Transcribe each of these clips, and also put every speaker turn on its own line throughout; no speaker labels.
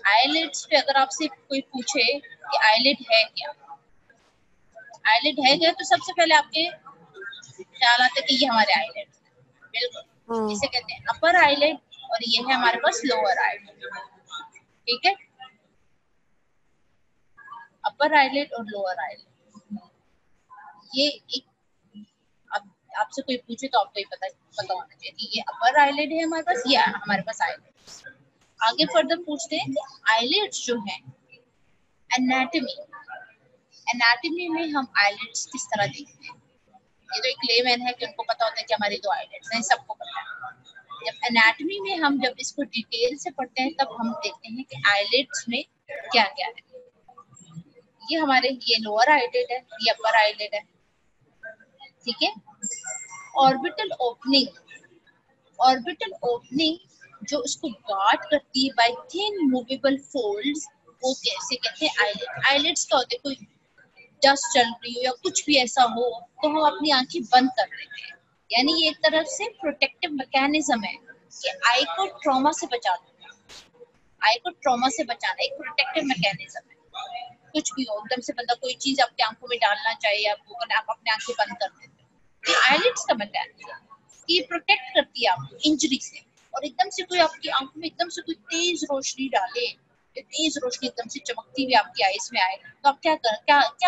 Eyelids पे अगर आपसे कोई पूछे कि आईलिड है क्या, आईलिड है क्या, तो सबसे पहले आपके ख्याल आता है कि ये हमारे आईलिड, बिल्कुल इसे कहते हैं अपर आईलिड, और ये है हमारे पास लोअर आईलिड। ठीक है, अपर आईलिड और लोअर आईलिड, ये एक आपसे कोई पूछे तो आपको ये पता होना चाहिए कि ये अपर आईलिड है हमारे पास, ये हमारे पास आईलिड। आगे फर्दर पूछते हैं कि आईलिड्स जो है, एनाटॉमी, एनाटॉमी में हम आईलिड्स किस तरह देखते हैं। ये तो एक लेमैन है कि उनको पता होता है कि हमारी दो आईलिड्स हैं, सबको पता है। जब एनाटॉमी में हम जब इसको डिटेल से पढ़ते हैं तब हम देखते हैं कि आईलिड्स में क्या क्या है। ये हमारे, ये लोअर आईलिड है, ये अपर आईलिड है। ठीक है, ऑर्बिटल ओपनिंग, ऑर्बिटल ओपनिंग जो उसको गार्ड करती है बाय थिन मूवेबल फोल्ड्स, वो कैसे कहते हैं आईलिड। आईलिड्स क्या होते हैं, कोई डस्ट चल रही हो या कुछ भी ऐसा हो तो हम अपनी आंखें बंद कर देते हैं, यानी ये एक तरफ से प्रोटेक्टिव मैकेनिज्म है कि आई को ट्रॉमा से बचाना, आई को ट्रॉमा से बचाना एक प्रोटेक्टिव मैकेनिज्म है। कुछ भी हो, एकदम से बंदा कोई चीज आपकी आंखों में डालना चाहिए, आप अपने आंखें बंद कर देते हो। ये आईलिड्स का मैकेनिज्म, ये प्रोटेक्ट करती है आपको इंजरी से। और एकदम से कोई आपकी आंखों में एकदम से कोई तेज रोशनी डाले, तेज रोशनी एकदम से चमकती हुई आपकी आईज में आए, तो आप क्या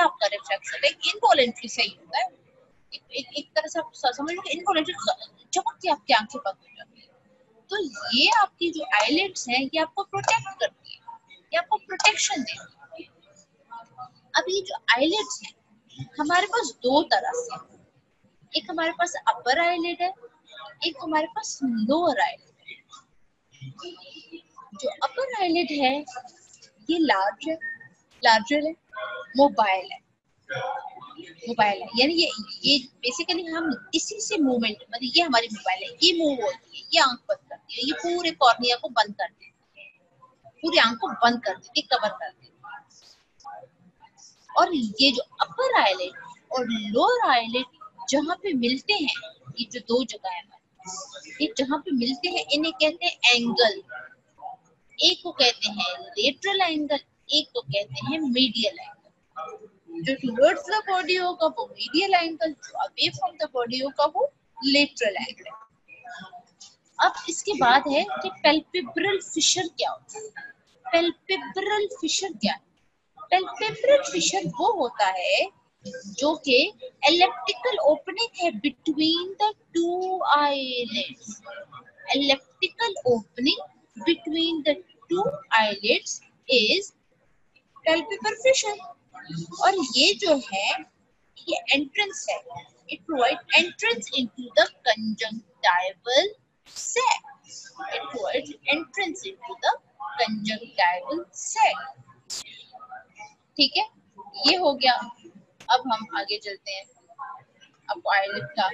आपका रिफ्लेक्स है, इनवॉलेंटरी सही होता है। एक तरह से आप समझ लो कि इनवॉलेंटरी चमक के आपकी आंखें बंद हो जाती है। तो ये आपकी जो आईलिड्स है ये आपको प्रोटेक्ट करती है, ये आपको प्रोटेक्शन देती है। अब ये जो आईलिड्स है हमारे पास दो तरह से, एक हमारे पास अपर आईलिड है, एक हमारे पास लोअर आईलिड है। जो अपर आईलिड है ये लार्ज है, लार्जर है, मोबाइल है, मोबाइल है, यानी ये बेसिकली हम इसी से मूवमेंट, मतलब ये हमारी मोबाइल है, ये मूव होती है, ये आंख बंद करती है, ये पूरे कॉर्निया को बंद कर देती है, पूरी आंख को बंद कर देती है, कवर कर देती है। और ये जो अपर आईलिड और लोअर आईलिड जहाँ पे मिलते हैं, ये जो दो जगह है हमारे, ये जहाँ पे मिलते हैं इन्हें कहते हैं एंगल। एक को कहते हैं लेटरल एंगल, एक को कहते हैं मीडियल एंगल। जो टुवर्ड्स द बॉडी होगा वो मीडियल एंगल, जो अवे फ्रॉम द बॉडी होगा वो लेटरल एंगल। अब इसके बाद है कि पैल्पेब्रल फिशर क्या होता है। पैल्पेब्रल फिशर क्या है? पैल्पेब्रल फिशर वो होता है जो कि एलिप्टिकल ओपनिंग है between the two eyelids. Elliptical opening between the two eyelids is palpebral fissure. और ये जो है ये एंट्रेंस है, it provide entrance into the conjunctival sac, it provides entrance into the conjunctival sac। ठीक है, ये हो गया। अब हम आगे चलते हैं, आपको आईलिड का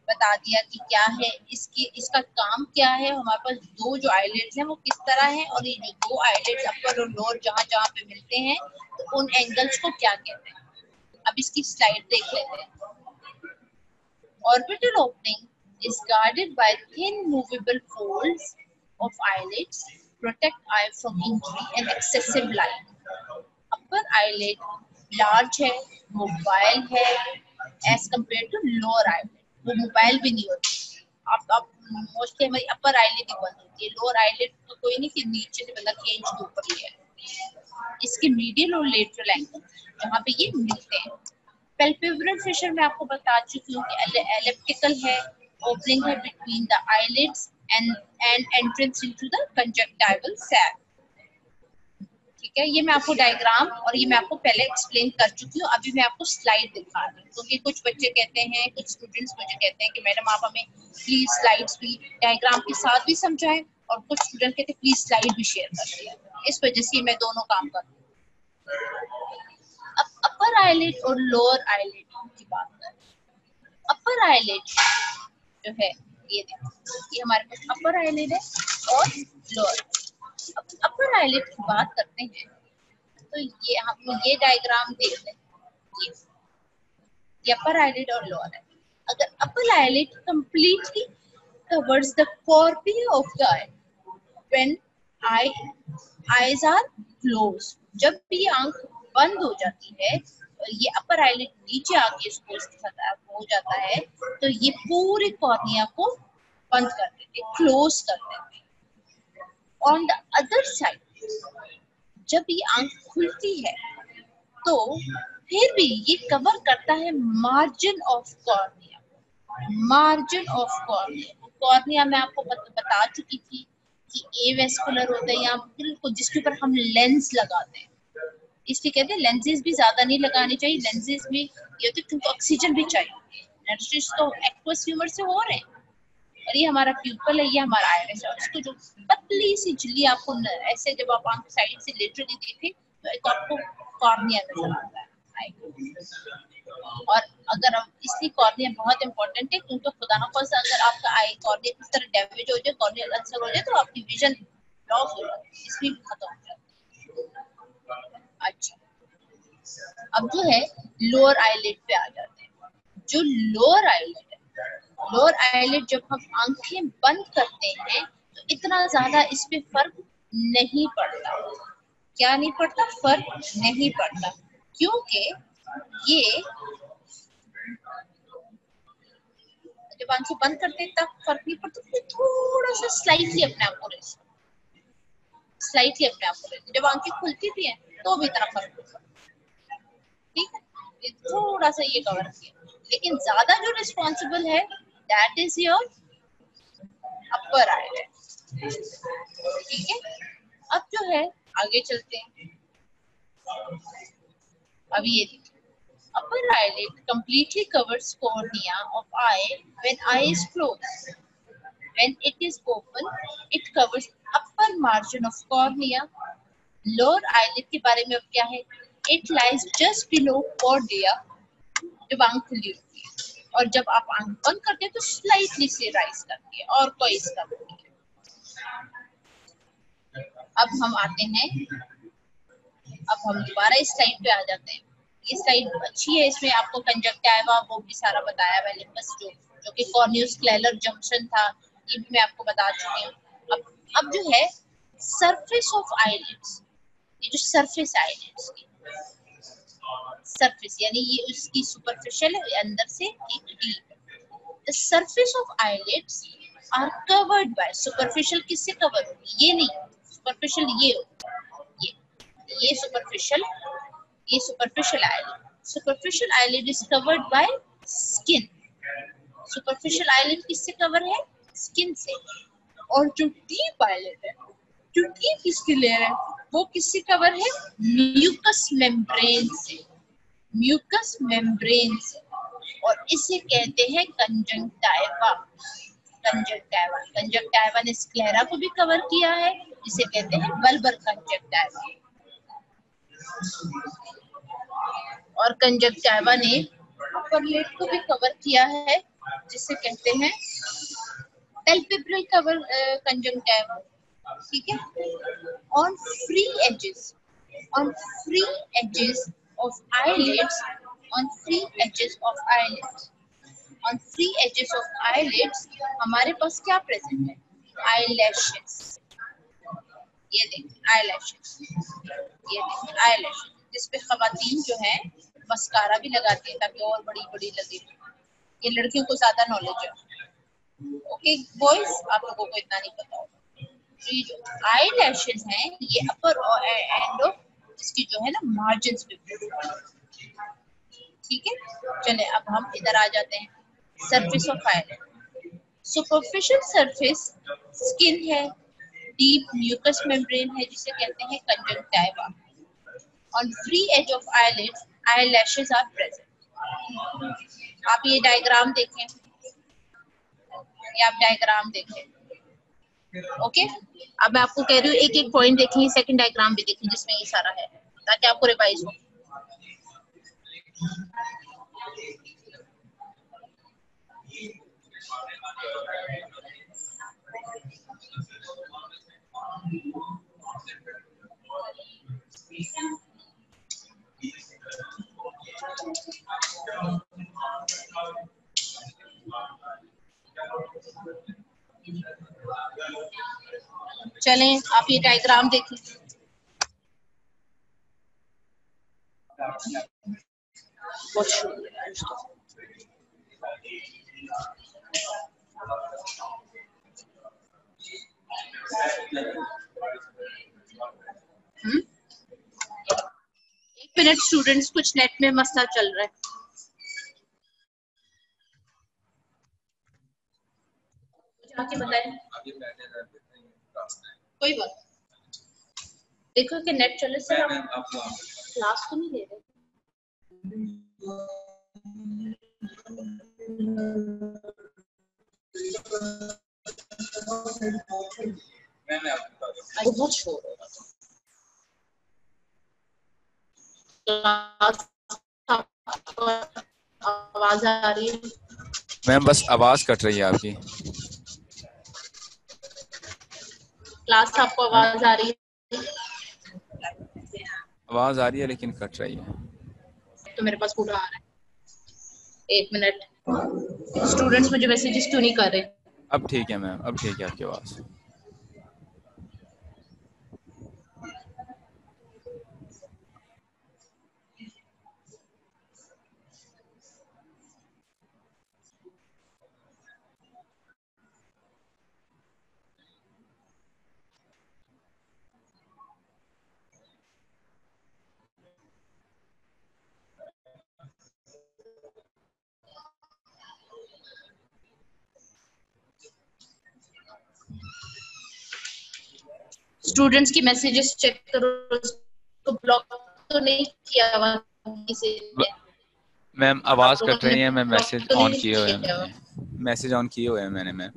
बता दिया कि क्या है, इसका काम क्या है। हमारे पास दो जो आईलिड्स हैं वो किस तरह हैं, और ये जो दो आईलिड्स अपर और लोअर जहाँ जहाँ पे मिलते हैं तो उन एंगल्स को क्या कहते हैं। अब इसकी स्लाइड देख लेते हैं। Orbital opening is guarded by thin movable folds of eyelids, protect eye from injury and excessive light. Upper eyelid large है, mobile है, as compared to lower eyelid, वो मोबाइल भी नहीं होती। आप मोस्टली हमारी अपर आईलिड ही बंद होती है, लोअर आईलिड तो कोई नहीं कि नीचे से बंदा के इंच ऊपर ही है। इसके मीडियल और लेटरल एंगल जहाँ पे ये मिलते हैं। पैल्पेब्रल फिशर में आपको बता चुकी हूँ कि एलिप्टिकल है, ओपनिंग है between the eyelids and entrance into the conjunctival sac. ठीक है, ये मैं आपको डायग्राम और ये मैं आपको पहले एक्सप्लेन कर चुकी हूँ। अभी मैं आपको स्लाइड दिखा रही हूँ क्योंकि कुछ बच्चे कहते हैं, कुछ स्टूडेंट्स मुझे कहते हैं कि मैडम आप हमें प्लीज स्लाइड्स भी डायग्राम के साथ भी समझाएं, और कुछ स्टूडेंट कहते हैं प्लीज स्लाइड भी शेयर कर। इस वजह से मैं दोनों काम कर रही हूँ। अब अपर आईलिड और लोअर आईलिड की बात करें। अपर आईलिड जो है ये देखो, ये हमारे पास अपर आईलिड है और लोअर। अपर आईलिड की बात करते हैं तो ये हम ये डायग्राम देख लें, ये अपर आईलिड और लोअर है। अगर upper eyelid completely covers the cornea of the eye when eye eyes are close, जब भी आंख बंद हो जाती है और ये अपर आईलिड नीचे आके इसको हो जाता है, तो ये पूरी कॉर्निया को बंद कर देते, क्लोज कर देते। ऑन द अदर साइड, जब ये आंख खुलती है तो फिर भी ये कवर करता है margin of cornea, margin of cornea. Cornea मैं आपको बता चुकी थी कि एवेस्कुलर होता है यहाँ बिल्कुल, जिसके ऊपर हम लेंस लगाते हैं, इसलिए कहते हैं लेंसेज भी ज्यादा नहीं लगानी चाहिए। लेंसेज में ये होती है क्योंकि ऑक्सीजन भी चाहिए, नर्सिस तो एक्वस ह्यूमर से हो रहे हैं, और ये हमारा प्यूपल है, ये हमारा आयरिस है, और इसको जो पतली सी झिल्ली आपको ऐसे जब आप आंख साइड से लिटरली देखें तो एक आपको कॉर्निया नजर आता है। और अगर आप, इसलिए कॉर्निया बहुत इंपॉर्टेंट है, क्योंकि खुदा ना खास्ता अगर आपका आई कॉर्निया किस तरह डैमेज हो जाए, कॉर्नियल अल्सर हो जाए, तो आपकी विजन लॉस हो जाती है, इसलिए खत्म हो जाती है। अच्छा, अब जो है लोअर आईलिड पे आ जाते हैं। जो लोअर आईलिड है, लोअर आईलिड जब हम आंखें बंद करते हैं तो इतना ज्यादा इस पे फर्क नहीं पड़ता। क्या नहीं पड़ता? फर्क नहीं पड़ता, क्योंकि ये जब आंखें बंद करते हैं तब फर्क नहीं पड़ता, फिर थोड़ा सा स्लाइटली अपने आप को रेस्ट, स्लाइटली अपने आप को रेस्ट। जब आंखें खुलती भी हैं तो भी इतना फर्क नहीं पड़ता, ठीक है? ये थोड़ा सा ये कवर किया, लेकिन ज्यादा जो रिस्पॉन्सिबल है that is your upper eyelid, ठीक है? अब जो है आगे चलते हैं। अब ये देखिए, upper eyelid completely covers cornea of eye when eye is closed. When it is open, it covers upper margin of cornea. Lower eyelid के बारे में अब क्या है? It lies just below cornea. जब आंख खुली होती है और जब आप आंख बंद करते हैं तो स्लाइटली से राइज करती है, और कोई इसका नहीं है। अब हम आते हैं, अब हम दोबारा इस स्लाइड पे आ जाते हैं। ये स्लाइड अच्छी है, इसमें आपको कंजक्टिवा वो भी सारा बताया मैंने, बस जो कि कॉर्नियस क्लेलर जंक्शन था ये भी मैं आपको बता चुकी हूँ। अब जो है सरफेस ऑफ आईलिड्स, ये जो सरफेस आईलिड्स की सरफेस यानी ये उसकी सुपरफिशियल है, अंदर से एक deep. The surface of eyelids are covered by, superficial किससे कवर होगी? ये नहीं, सुपरफिशियल ये होगी, ये सुपरफिशियल, ये superficial eyelid. Superficial eyelid is covered by skin. Superficial eyelid किससे कवर है? स्किन से। और जो डीप आईलिड है, जो डीप इसकी लेयर है, वो किससे कवर है? म्यूकस मेम्ब्रेन से, म्यूकस मेम्ब्रेन से। और इसे कहते हैं कंजंक्टिवा। कंजंक्टिवा, कंजंक्टिवा ने स्क्लेरा को भी कवर किया है, जिसे कहते हैं बल्बर कंजंक्टिवा। और कंजंक्टिवा ने अपर लिड को भी कवर किया है, जिसे कहते हैं पैल्पेब्रल कवर कंजंक्टिवा, ठीक है? On free edges, on free edges of eyelids, on free edges of eyelids, on free edges of eyelids हमारे पास क्या प्रेजेंट है? eyelashes। ये देखिए eyelashes, ये देखिए eyelashes, जिसपे खवातीन जो है मस्कारा भी लगाती है ताकि और बड़ी बड़ी लगे। ये लड़कियों को ज्यादा नॉलेज है, ओके बॉयज आप लोगों को इतना नहीं पता होगा। तो ये जो eyelashes हैं ये अपर एंड ऑफ इसकी जो है ना मार्जिन्स पे, ठीक है? चले अब हम इधर आ जाते हैं, surface of eyelid. Superficial surface skin है, डीप म्यूकस मेम्ब्रेन है जिसे कहते हैं conjunctiva. On free edge of eyelid eyelashes are present. आप ये डायग्राम देखें, ये आप डायग्राम देखें, ओके? अब मैं आपको कह रही हूँ एक एक पॉइंट देखें, सेकंड डायग्राम भी देखें जिसमें ये सारा है, ताकि आपको रिवाइज हो। चलें आप ये डायग्राम देखें। एक मिनट स्टूडेंट्स, कुछ नेट में मसला चल रहा है। जाके बताएं। कोई बात, देखो कि नेट चले से हम क्लास तो नहीं ले रहे। बहुत शोर हो रहा था। आवाज आ रही है
मैम? बस आवाज कट रही है आपकी।
क्लास, आपको आवाज आ रही है?
आवाज आ रही है लेकिन कट रही है।
तो मेरे पास पूरा आ रहा है। एक मिनट, स्टूडेंट्स मुझे मैसेजेस क्यों नहीं कर रहे?
अब ठीक है मैम, अब ठीक है आपकी आवाज।
स्टूडेंट्स की मैसेजेस चेक करो, उसको ब्लॉक तो नहीं किया हुआ किसी ने?
मैम आवाज
आप लोगों
कट रही
ने
है। मैं
ब्लॉक
मैसेज
तो
ऑन
नहीं
किए हुए हैं।
किया हुआ?
मैंने मैसेज ऑन किए हुए हैं मैंने मैम।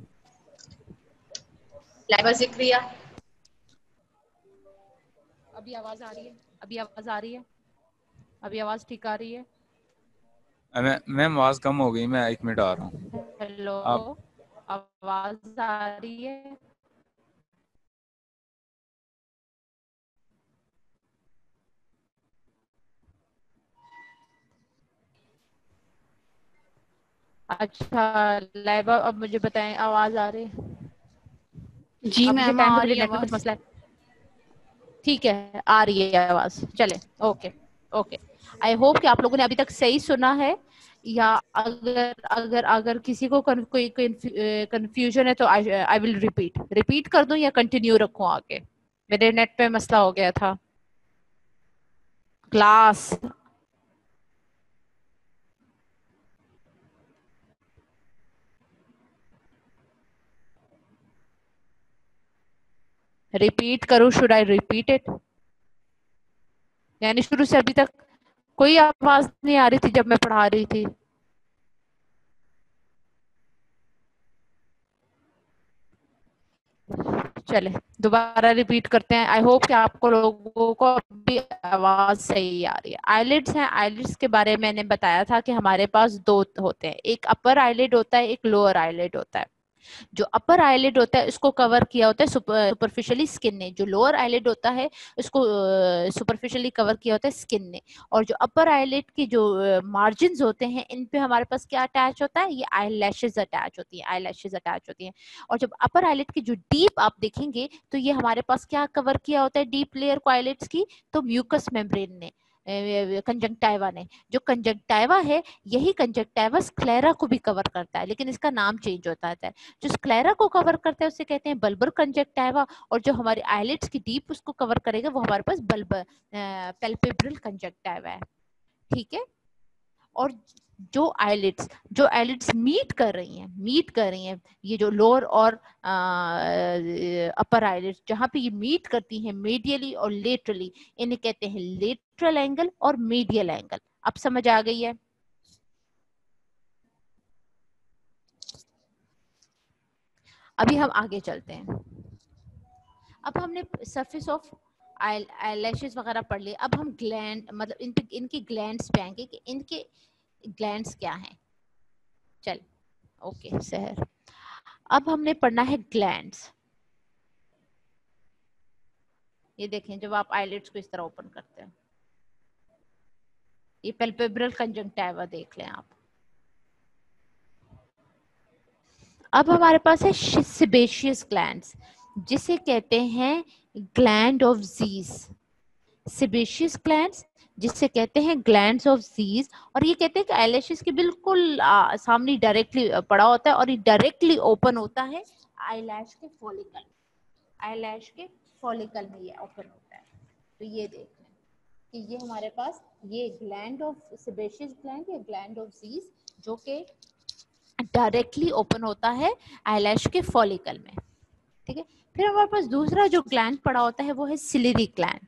लाइबा जिक्रिया,
अभी आवाज आ रही है? अभी आवाज आ रही है? अभी आवाज ठीक आ रही है?
मैम आवाज कम हो गई, मैं 1 मिनट आ रहा हूँ।
हेलो,
आप
आवाज आ रही है? अच्छा लाइबा, अब मुझे बताएं, आवाज आ रही है?
जी
अब मुझे
मैम
टाइम
आ
पे
रही है
नेट में कुछ
आवाज।
मसला है? ठीक है, आ रही है आवाज, चले। ओके ओके, आई होप कि आप लोगों ने अभी तक सही सुना है, या अगर अगर अगर किसी को कोई कंफ्यूजन है तो आई विल रिपीट कर दूं या कंटिन्यू रखूं आगे? मेरे नेट पे मसला हो गया था। क्लास, रिपीट करूं? Should I repeat it? यानी शुरू से अभी तक कोई आवाज नहीं आ रही थी जब मैं पढ़ा रही थी? चले दोबारा रिपीट करते हैं। आई होप कि आपको लोगों को अभी आवाज सही आ रही है। आईलिड्स हैं, आईलिड्स के बारे में मैंने बताया था कि हमारे पास दो होते हैं, एक अपर आईलिड होता है, एक लोअर आईलिड होता है। जो अपर आईलिड होता है उसको कवर किया होता है सुपरफिशियली स्किन ने, जो लोअर आईलिड होता है उसको सुपरफिशियली कवर किया होता है स्किन ने। और जो अपर आईलिड की जो मार्जिन होते हैं, इन पे हमारे पास क्या अटैच होता है? ये आई लैशेज अटैच होती है, आई लैशेज अटैच होती हैं। और जब अपर आईलिड की जो डीप आप देखेंगे तो ये हमारे पास क्या कवर किया होता है डीप लेयर को आईलिड्स की? तो म्यूकस मेम्ब्रेन ने, कंजंक्टाइवा ने। जो कंजंक्टाइवा है, यही कंजंक्टाइवा स्क्लेरा को भी कवर करता है, लेकिन इसका नाम चेंज होता है। जो स्क्लेरा को कवर करता है उसे कहते हैं बल्बर कंजंक्टाइवा, और जो हमारे आईलिड्स की डीप उसको कवर करेगा वो हमारे पास पैल्पेब्रल कंजंक्टाइवा है। ठीक है। और जो आईलिड्स मीट कर रही हैं, ये जो लोअर और अपर आईलिड्स जहां पे ये मीट करती हैं मीडियली और लेटरली, इन्हें कहते हैं लेटरल एंगल और मीडियल एंगल। अब समझ आ गई है? अभी हम आगे चलते हैं। अब हमने सरफेस ऑफ आईलैशेस वगैरह पढ़ लिए। अब हम ग्लैंड, मतलब इनकी ग्लैंड्स पे आएंगे कि इनके ग्लैंड्स क्या हैं। चल ओके सहर, अब हमने पढ़ना है ग्लैंड्स। ये देखें, जब आप आईलिड्स को इस तरह ओपन करते हैं, ये पैल्पेब्रल कंजंक्टिवा देख लें आप। अब हमारे पास है सेबेशियस ग्लैंड्स। जिसे कहते हैं gland of Zeiss, sebaceous glands जिसे कहते हैं ग्लैंड्स ऑफ ज़ीस। और ये कहते हैं कि आईलैशेस के बिल्कुल सामने डायरेक्टली पड़ा होता है और ये डायरेक्टली ओपन होता है आईलैश के फॉलिकल, आईलैश के फॉलिकल में ये ओपन होता है। तो ये देख लें कि ये हमारे पास ये ग्लैंड ऑफ सेबेशियस ग्लैंड या ग्लैंड ऑफ ज़ीस जो कि डायरेक्टली ओपन होता है आईलैश के फॉलिकल में, ठीक है। फिर हमारे पास दूसरा जो ग्लैंड पड़ा होता है वो है सिलियरी ग्लैंड,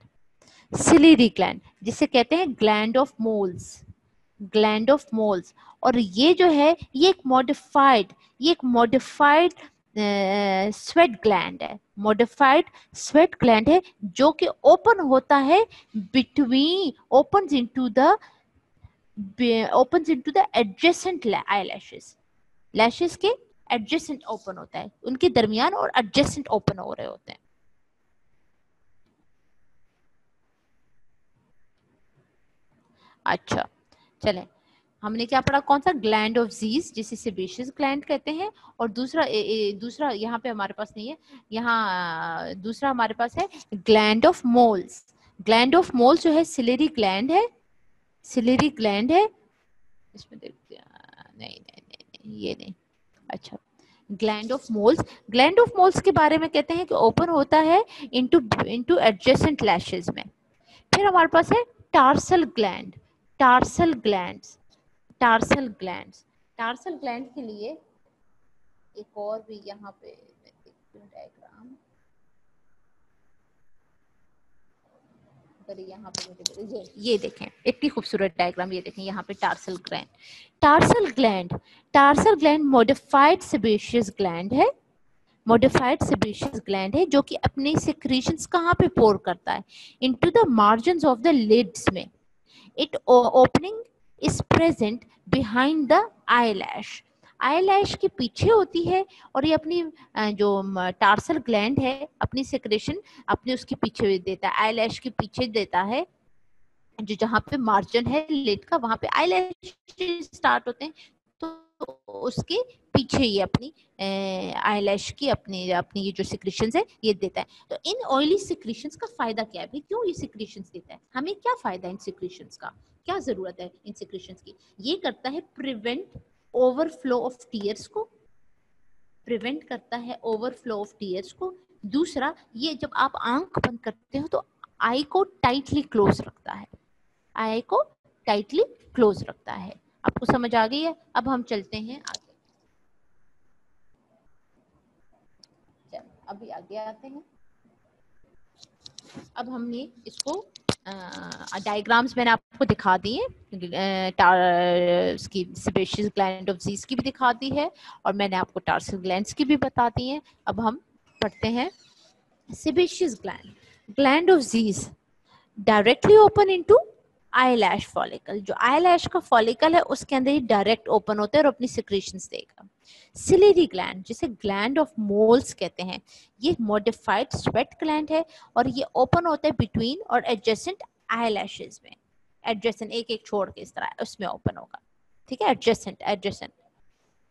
सिलियरी ग्लैंड जिसे कहते हैं gland of moles, gland of moles. और ये जो है ये एक मॉडिफाइड स्वेट ग्लैंड है, मॉडिफाइड स्वेट ग्लैंड है जो कि ओपन होता है between opens into the adjacent eyelashes, lashes के एडजेसेंट ओपन होता है, उनके दरमियान और एडजेसेंट ओपन हो रहे होते हैं। अच्छा चलें, हमने क्या पढ़ा, कौन सा, ग्लैंड ऑफ ज़ीस जिसे सेबेशियस ग्लैंड कहते हैं। और दूसरा दूसरा यहाँ पे हमारे पास नहीं है, यहाँ दूसरा हमारे पास है gland of moles. Gland of moles जो है सिलेरी ग्लैंड है, सिलेरी ग्लैंड है। इसमें देखते हैं, नहीं नहीं नहीं, नहीं ये नहीं। अच्छा, gland of moles, gland of moles के बारे में कहते हैं कि ओपन होता है इनटू इनटू एडजेसेंट लैशेस में। फिर हमारे पास है tarsal gland, tarsal glands, tarsal glands, tarsal gland के लिए एक और भी यहाँ पे डायग्राम, यहाँ पे ये देखें इतनी खूबसूरत डायग्राम, ये देखें यहाँ पे tarsal gland, tarsal gland, tarsal gland modified sebaceous gland है, मॉडिफाइड सेबेशियस ग्लैंड है जो कि अपने सिक्रीशंस कहाँ पे पोर करता है, into the margins of the lids में। It opening is present behind the eyelash, eyelash के पीछे होती है। और ये अपनी जो टार्सल ग्लैंड है अपनी सेक्रेशन अपने उसके पीछे देता है, आईलैश के पीछे देता है, जो जहाँ पे मार्जिन है लिड का वहां पे आईलैश स्टार्ट होते हैं, तो उसके पीछे ये अपनी आईलैश की अपनी अपनी ये जो सिक्रीशंस है ये देता है। तो इन ऑयली सिक्रीशंस का फायदा क्या है भाई, क्यों ये सिक्रीशंस देता है, हमें क्या फायदा है इन सिक्रीशंस का, क्या जरूरत है इन सिक्रीशंस की। ये करता है प्रिवेंट ओवरफ्लो ऑफ टीयर्स को, प्रिवेंट करता है ओवरफ्लो ऑफ टीयर्स को। दूसरा, ये जब आप आंख बंद करते हो तो आई को टाइटली क्लोज रखता है, आई को टाइटली क्लोज रखता है। आपको समझ आ गई है। अब हम चलते हैं आगे, चलो अभी आगे आते हैं। अब हमने इसको डायग्राम्स मैंने आपको दिखा दिए, इसकी सेबेशियस ग्लैंड ऑफ ज़ीस की भी दिखा दी है और मैंने आपको टार्सल ग्लैंड्स की भी बता दी है। अब हम पढ़ते हैं sebaceous gland, gland of Zeiss directly open into eyelash follicle, जो आईलैश का फॉलिकल है उसके अंदर ही डायरेक्ट ओपन होता है और अपनी सिक्रीशंस देगा। सिलियरी ग्लैंड जिसे ग्लैंड ऑफ मोल्स कहते हैं, ये मॉडिफाइड स्वेट ग्लैंड है और ये ओपन होता है बिटवीन और एडजेसेंट आईलैशेस में, एडजेसेंट एक एक छोड़ के इस तरह उसमें ओपन होगा, ठीक है, एडजेसेंट, एडजेसेंट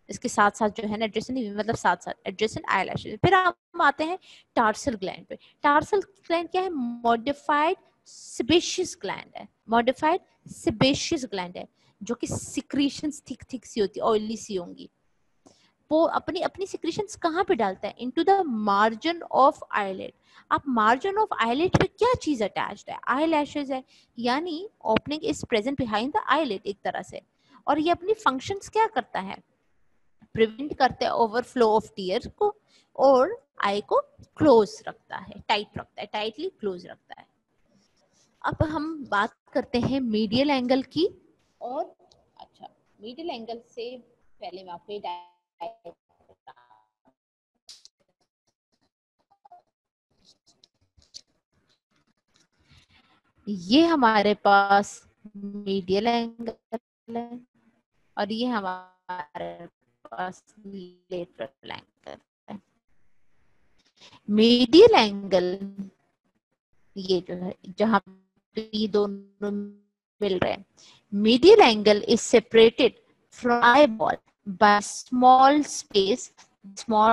इसके साथ साथ जो है ना एडजेसेंट मतलब साथ साथ एडजेसेंट आईलैशेस। फिर हम आते हैं टार्सल ग्लैंड पे। टार्सल ग्लैंड क्या है, मॉडिफाइड सेबेशियस ग्लैंड है, मॉडिफाइड सेबेशियस ग्लैंड है जो कि सिक्रीशंस थिक थिक सी होती, ऑयली सी होंगी। वो अपनी अपनी सिक्रीशंस कहाँ पे डालता है, into the margin of eyelid. आप मार्जिन ऑफ आईलिड पे क्या चीज अटैच्ड है, आईलैशेस है, यानी opening is present behind the eyelid एक तरह से। और ये अपनी फंक्शंस क्या करता है, प्रिवेंट करता है ओवरफ्लो ऑफ टीयर को और आई को क्लोज रखता है, टाइट रखता है, टाइटली क्लोज रखता है। अब हम बात करते हैं मीडियल एंगल की। और अच्छा, मीडियल एंगल से पहले मैं आपको ये हमारे पास मीडियल एंगल है और ये हमारे पास लेटरल एंगल है। मीडियल एंगल ये जो है जहां पे ये दोनों मिल रहे हैं, medial angle is separated from eyeball by small space, small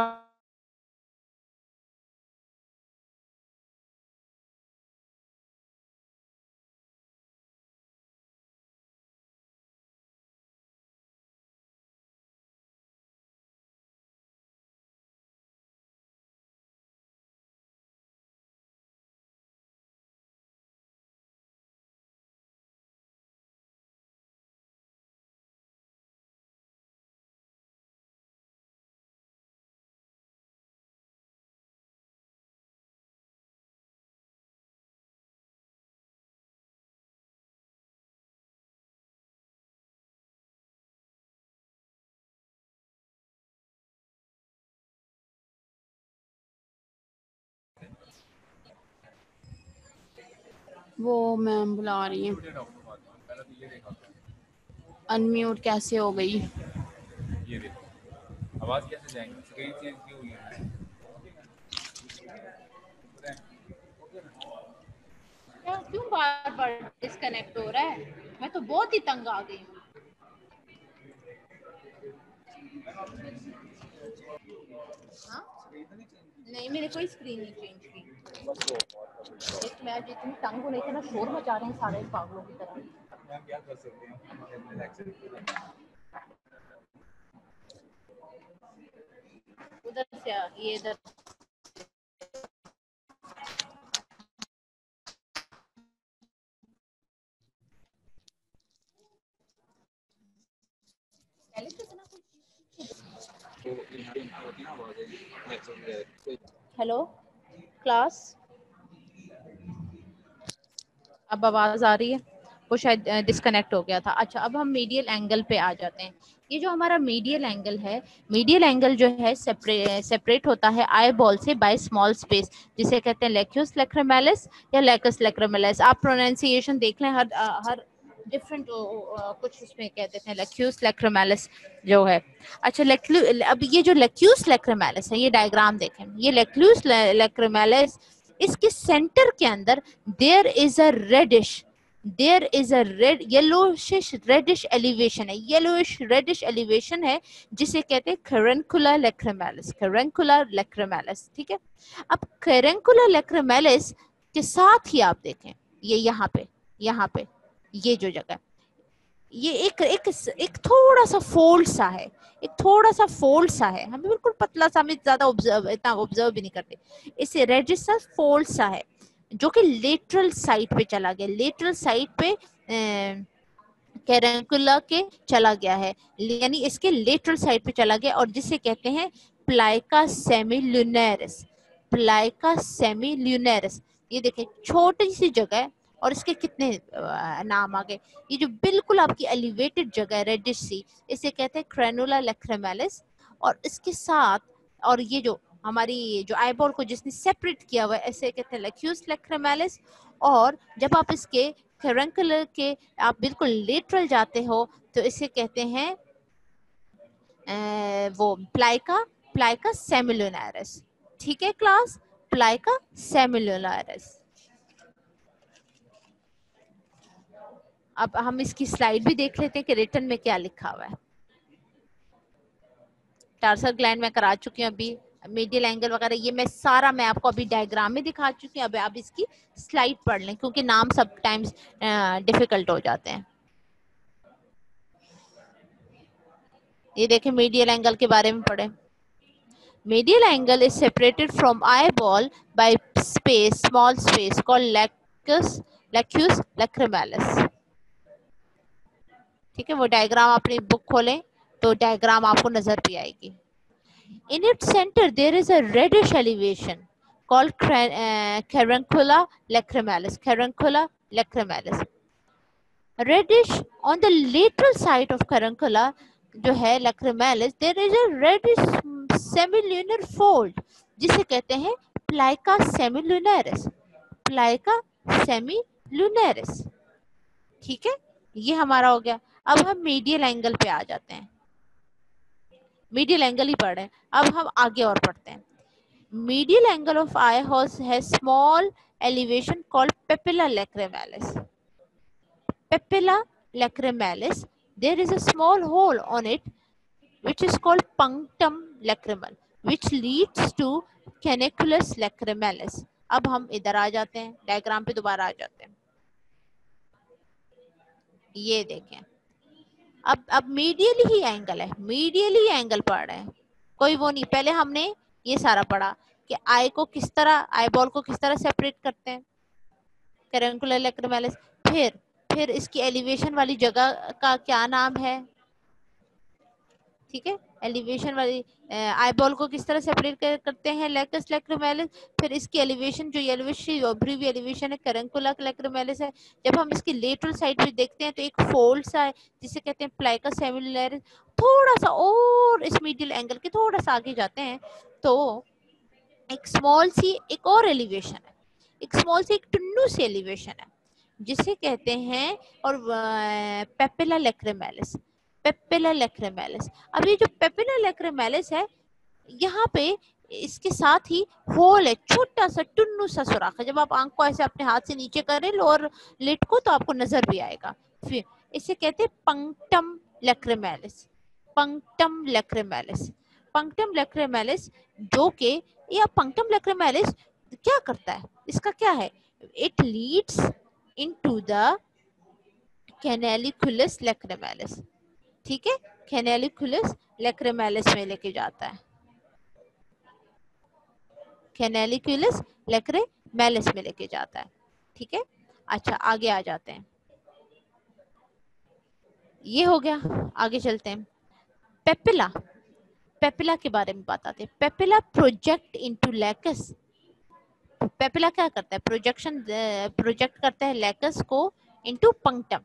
वो मैम बुला रही है। अनम्यूट कैसे हो गई?
ये देखो आवाज कैसे जाएंगी, स्क्रीन चेंज की हुई है।
क्यों बार बार डिस्कनेक्ट हो रहा है? मैं तो बहुत ही तंग आ गई हूँ। हाँ? नहीं, मैंने कोई स्क्रीन नहीं चेंज की। एक मैं जितनी तंग हूँ, इतना शोर मचा रहे हैं सारे पागलों की तरह।
क्या कर सकते हैं,
उधर से ये इधर हेलो क्लास, अब आवाज आ रही है? वो शायद डिस्कनेक्ट हो गया था। अच्छा, अब हम मीडियल एंगल पे आ जाते हैं। ये जो हमारा मीडियल एंगल है, मीडियल एंगल जो है सेपरेट होता है आई बॉल से बाय स्मॉल स्पेस, जिसे कहते हैं लेक्यूस लैक्रिमैलिस या लेकस लैक्रिमैलिस। आप प्रोनाउंसिएशन देख लें, हर डिफरेंट कुछ उसमें कह देते हैं लेक्यूस लैक्रिमैलिस जो है। अच्छा, अब ये जो लेक्यूस लैक्रिमैलिस है, ये डायग्राम देखें, ये लेक्यूस लैक्रिमैलिस, इसके सेंटर के अंदर there is a red yellowish reddish elevation है, येलोइश रेडिश एलिवेशन है, जिसे कहते हैं कैरेंकुला लैक्रिमैलिस, कैरेंकुला लैक्रिमैलिस। ठीक है, अब कैरेंकुला लैक्रिमैलिस के साथ ही आप देखें, ये यहाँ पे ये जो जगह, ये एक एक एक थोड़ा सा फोल्ड सा है, एक थोड़ा सा फोल्ड सा है, हमें बिल्कुल पतला सा, हमें ज्यादा इतना ऑब्जर्व भी नहीं करते, इसे रेडिश सा फोल्ड सा है, जो कि लेटरल साइड पे चला गया, लेटरल साइड पे कैरेंकुला के चला गया है, यानी इसके लेटरल साइड पे चला गया, और जिसे कहते हैं प्लाइका सेमिल्यूनरिस, प्लाइका सेमिल्यूनरिस। ये देखें, छोटी सी जगह है और इसके कितने नाम आ गए। ये जो बिल्कुल आपकी एलिवेटेड जगह है रेडिश सी, इसे कहते हैं क्रेनुला लैक्रिमैलिस, और इसके साथ, और ये जो हमारी जो आईबॉल को जिसने सेपरेट किया हुआ है, ऐसे कहते हैं लेक्यूस लैक्रिमैलिस। और जब आप इसके कैरेंकुलर के आप बिल्कुल लेटरल जाते हो तो इसे कहते हैं वो प्लाइका सेमिल्यूनरिस। ठीक है क्लास, प्लाइका सेमिल्यूनरिस। अब हम इसकी स्लाइड भी देख लेते हैं कि रिटर्न में क्या लिखा हुआ है। टार्सल ग्लैंड में करा चुकी हूँ अभी, मीडियल एंगल वगैरह ये मैं सारा मैं आपको अभी डायग्राम में दिखा चुकी हूँ। अब आप इसकी स्लाइड पढ़ लें, क्योंकि नाम सब टाइम्स डिफिकल्ट हो जाते हैं। ये देखें, मीडियल एंगल के बारे में पढ़े। Medial angle is separated from eyeball by small space called lacuus lacrimalis. ठीक है, वो डायग्राम अपनी बुक खोलें तो डायग्राम आपको नजर भी आएगी। In its center there is a reddish elevation called caruncula lacrimalis. Caruncula lacrimalis. Reddish on the lateral side of caruncula जो है lacrimalis, there is a reddish semilunar fold, जिसे कहते हैं प्लाइका सेमिल्यूनरिस, प्लाइका सेमिल्यूनरिस। ठीक है, ये हमारा हो गया। अब हम मीडियल एंगल पे आ जाते हैं, मीडियल एंगल ही पढ़ रहे हैं, अब हम आगे और पढ़ते हैं। Medial angle of eye has small elevation called papilla lacrimalis. Papilla lacrimalis, there is a small hole on it which is called punctum lacrimal, which leads to canaculus lacrimalis. अब हम इधर आ जाते हैं, डायग्राम पे दोबारा आ जाते हैं। ये देखें, अब मीडियली ही एंगल है, मीडियली एंगल पढ़ रहे हैं, कोई वो नहीं। पहले हमने ये सारा पढ़ा कि आई को किस तरह, आई बॉल को किस तरह सेपरेट करते हैं, कैरेंकुलर लैक्रिमैलिस। फिर इसकी एलिवेशन वाली जगह का क्या नाम है, ठीक है, एलिवेशन वाली आईबॉल को किस तरह सेपरेट करते हैं, लेकस लैक्रिमैलिस। फिर इसकी एलिवेशन जो उभरी हुई एलिवेशन है कैरेंकुला लैक्रिमैलिस है। जब हम इसकी लेटरल साइड पे देखते हैं तो एक फोल्ड सा है जिसे कहते हैं प्लाइका सेमिल्यूनरिस। थोड़ा सा और इस मीडियल एंगल के थोड़ा सा आगे जाते हैं तो एक स्मॉल सी एक और एलिवेशन है, एक स्मॉल सी एक टुन्नू सी एलिवेशन है,
जिसे कहते हैं, और पेपिला लैक्रिमैलिस, पेपिला लैक्रिमैलिस। अब ये जो पेपिला लैक्रिमैलिस है, यहाँ पे इसके साथ ही होल है, छोटा सा टुन्नू सा सुराख है। जब आप आंख को ऐसे अपने हाथ से नीचे करें लोअर लिड को, तो आपको नजर भी आएगा। फिर इसे कहते हैं पंक्टम लैक्रिमैलिस, पंक्टम लैक्रिमैलिस, पंक्टम लैक्रिमैलिस। जो कि यह पंक्टम लैक्रिमैलिस क्या करता है, इसका क्या है, it leads into the canaliculus lacrimalis. ठीक है, कैनालिकुलस लैक्रिमैलिस में लेके जाता है, कैनालिकुलस लैक्रिमैलिस में लेके जाता है। ठीक है, अच्छा आगे आ जाते हैं, ये हो गया, आगे चलते हैं। पेपिला, पेपिला के बारे में बताते हैं। Papilla project into Lucas, papilla क्या करता है, प्रोजेक्ट करता है लैकस को इनटू पंक्टम,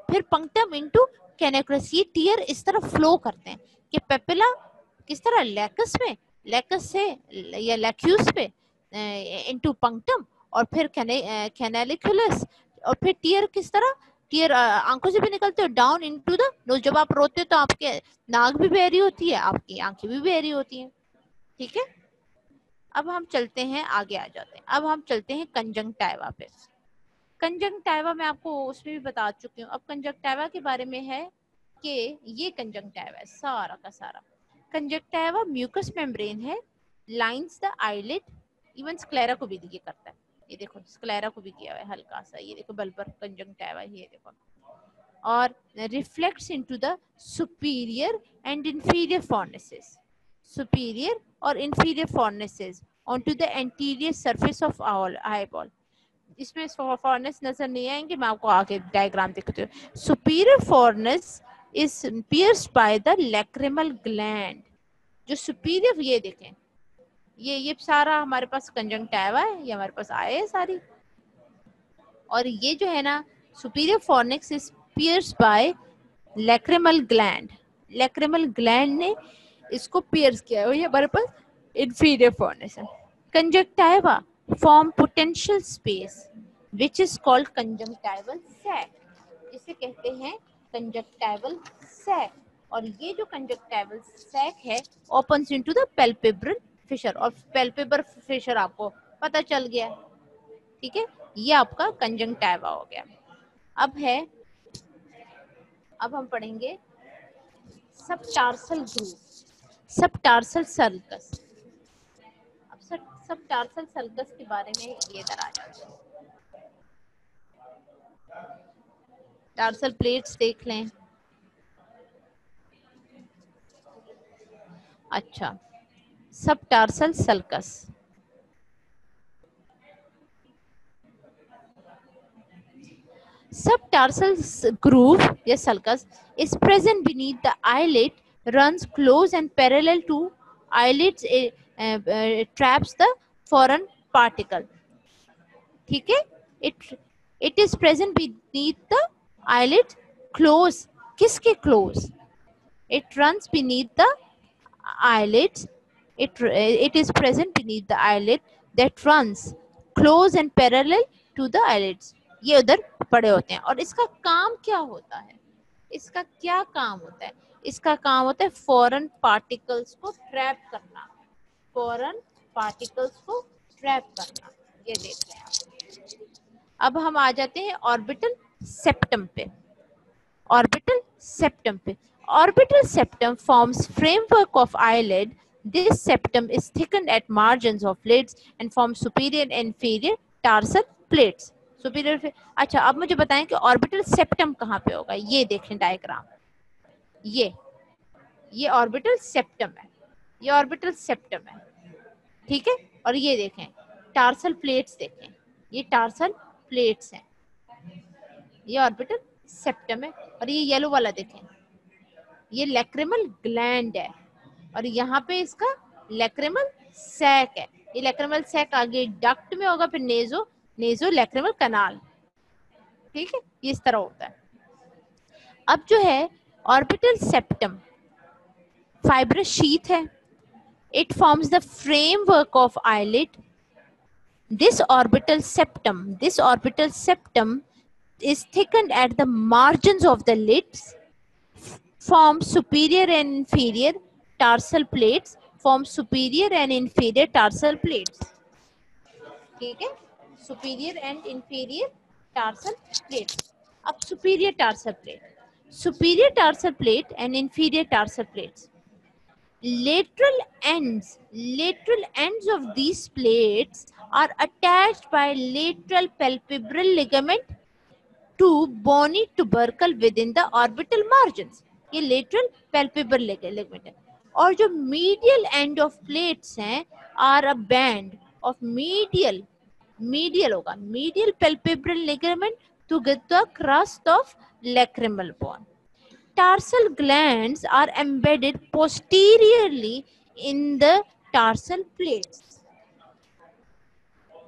फिर पंक्टम इनटू कैनालिकुलस। ये टीयर इस तरह फ्लो करते हैं कि पेपिला किस तरह लैकस में, लैकस से या लैक्यूस पे इनटू पंक्टम, और फिर कैनालिकुलस, और फिर टीयर किस तरह, टीयर आंखों से भी निकलते हो डाउन इनटू द नोज। जब आप रोते हो तो आपके नाक भी बहरी होती है, आपकी आंखें भी बहरी होती हैं। ठीक है, अब हम चलते हैं, आगे आ जाते हैं। अब हम चलते हैं कंजंक्टिवा पे। कंजंक्टिवा मैं आपको उसमें भी बता चुकी हूँ। अब कंजंक्टिवा के बारे में है कि ये कंजंक्टिवा है सारा का सारा। कंजंक्टिवा म्यूकस मेम्ब्रेन है, lines the eyelid, even sclera को भी ये करता है। ये देखो स्क्लेरा को भी किया हुआ है हल्का सा, ये देखो बल्बर कंजंक्टिवा, ये देखो। और reflects into the superior and inferior fornices, superior or inferior fornices onto the anterior surface of our eyeball। इसमें फॉर्नेस नजर नहीं आएंगे, मैं आपको आगे डायग्राम दिखाती हूँ। Superior fornix is pierced by the lacrimal gland. जो सुपीरियर, ये देखें, ये सारा हमारे पास कंजंक्टिवा है, ये हमारे पास आए है सारी। और ये जो है ना superior fornix is pierced by lacrimal gland, lacrimal gland ने इसको पियर्स किया है, ये हमारे पास इंफीरियर फॉर्निक्स है। Conjunctiva form potential space which is called conjunctival sac, इसे कहते हैं कंजंक्टिवल सैक। और ये जो कंजंक्टिवल सैक है opens into the palpebral fissure, और पैल्पेब्रल फिशर आपको पता चल गया। ठीक है, ये आपका कंजंक्टिवा हो गया। अब हम पढ़ेंगे सबटार्सल ग्रूव, सबटार्सल सर्कस। अब सबटार्सल सर्कस के बारे में ये इधर आ जाते हैं। टार्सल प्लेट्स देख लें। अच्छा, सबटार्सल सर्कस, subtarsal groove या sulcus is present beneath the eyelid, runs close and parallel to eyelids, traps the foreign particle। ठीक है, it is present beneath the eyelid, close, किसके close, it runs beneath the eyelids, it is present beneath the eyelid that runs close and parallel to the eyelids। ये उधर पड़े होते हैं। और इसका काम क्या होता है, इसका क्या काम होता है, इसका काम होता है फॉरेन पार्टिकल्स को ट्रैप करना, फॉरेन पार्टिकल्स को ट्रैप करना। ये देख लें आप। अब हम आ जाते हैं ऑर्बिटल सेप्टम पे, ऑर्बिटल सेप्टम पे। Orbital septum forms framework of eyelid. This septum is thickened at margins of lids and forms superior and inferior tarsal plates। Superior. अच्छा, अब मुझे बताएं कि ऑर्बिटल सेप्टम कहाँ पे होगा। ये देखें डायग्राम, ये ऑर्बिटल सेप्टम है, ये ऑर्बिटल सेप्टम है। ठीक है, और ये देखें टार्सल प्लेट्स, देखें ये टार्सल प्लेट्स हैं, ये ऑर्बिटल सेप्टम है। और ये येलो वाला देखें, ये लैक्रिमल ग्लैंड है, और यहाँ पे इसका लैक्रिमल सैक है। ये लैक्रिमल सैक आगे डक्ट में होगा, फिर नेजो लैक्रिमल कनाल। ठीक है, ये इस तरह होता है। अब जो है ऑर्बिटल सेप्टम फाइब्रस शीथ है, it forms the framework of eyelid. This orbital septum is thickened at the margins of the lids, form superior and inferior tarsal plates, form superior and inferior tarsal plates. ठीक है, superior and inferior tarsal plates. अब superior tarsal plate and inferior tarsal plates. Lateral ends of these plates are attached by lateral palpebral ligament to bony tubercle within the orbital margins. ये lateral palpebral ligament है. और जो medial end of plates हैं are a band of medial होगा medial palpebral ligament to get the crust of lacrimal bone. Tarsal glands are embedded posteriorly in the tarsal plates.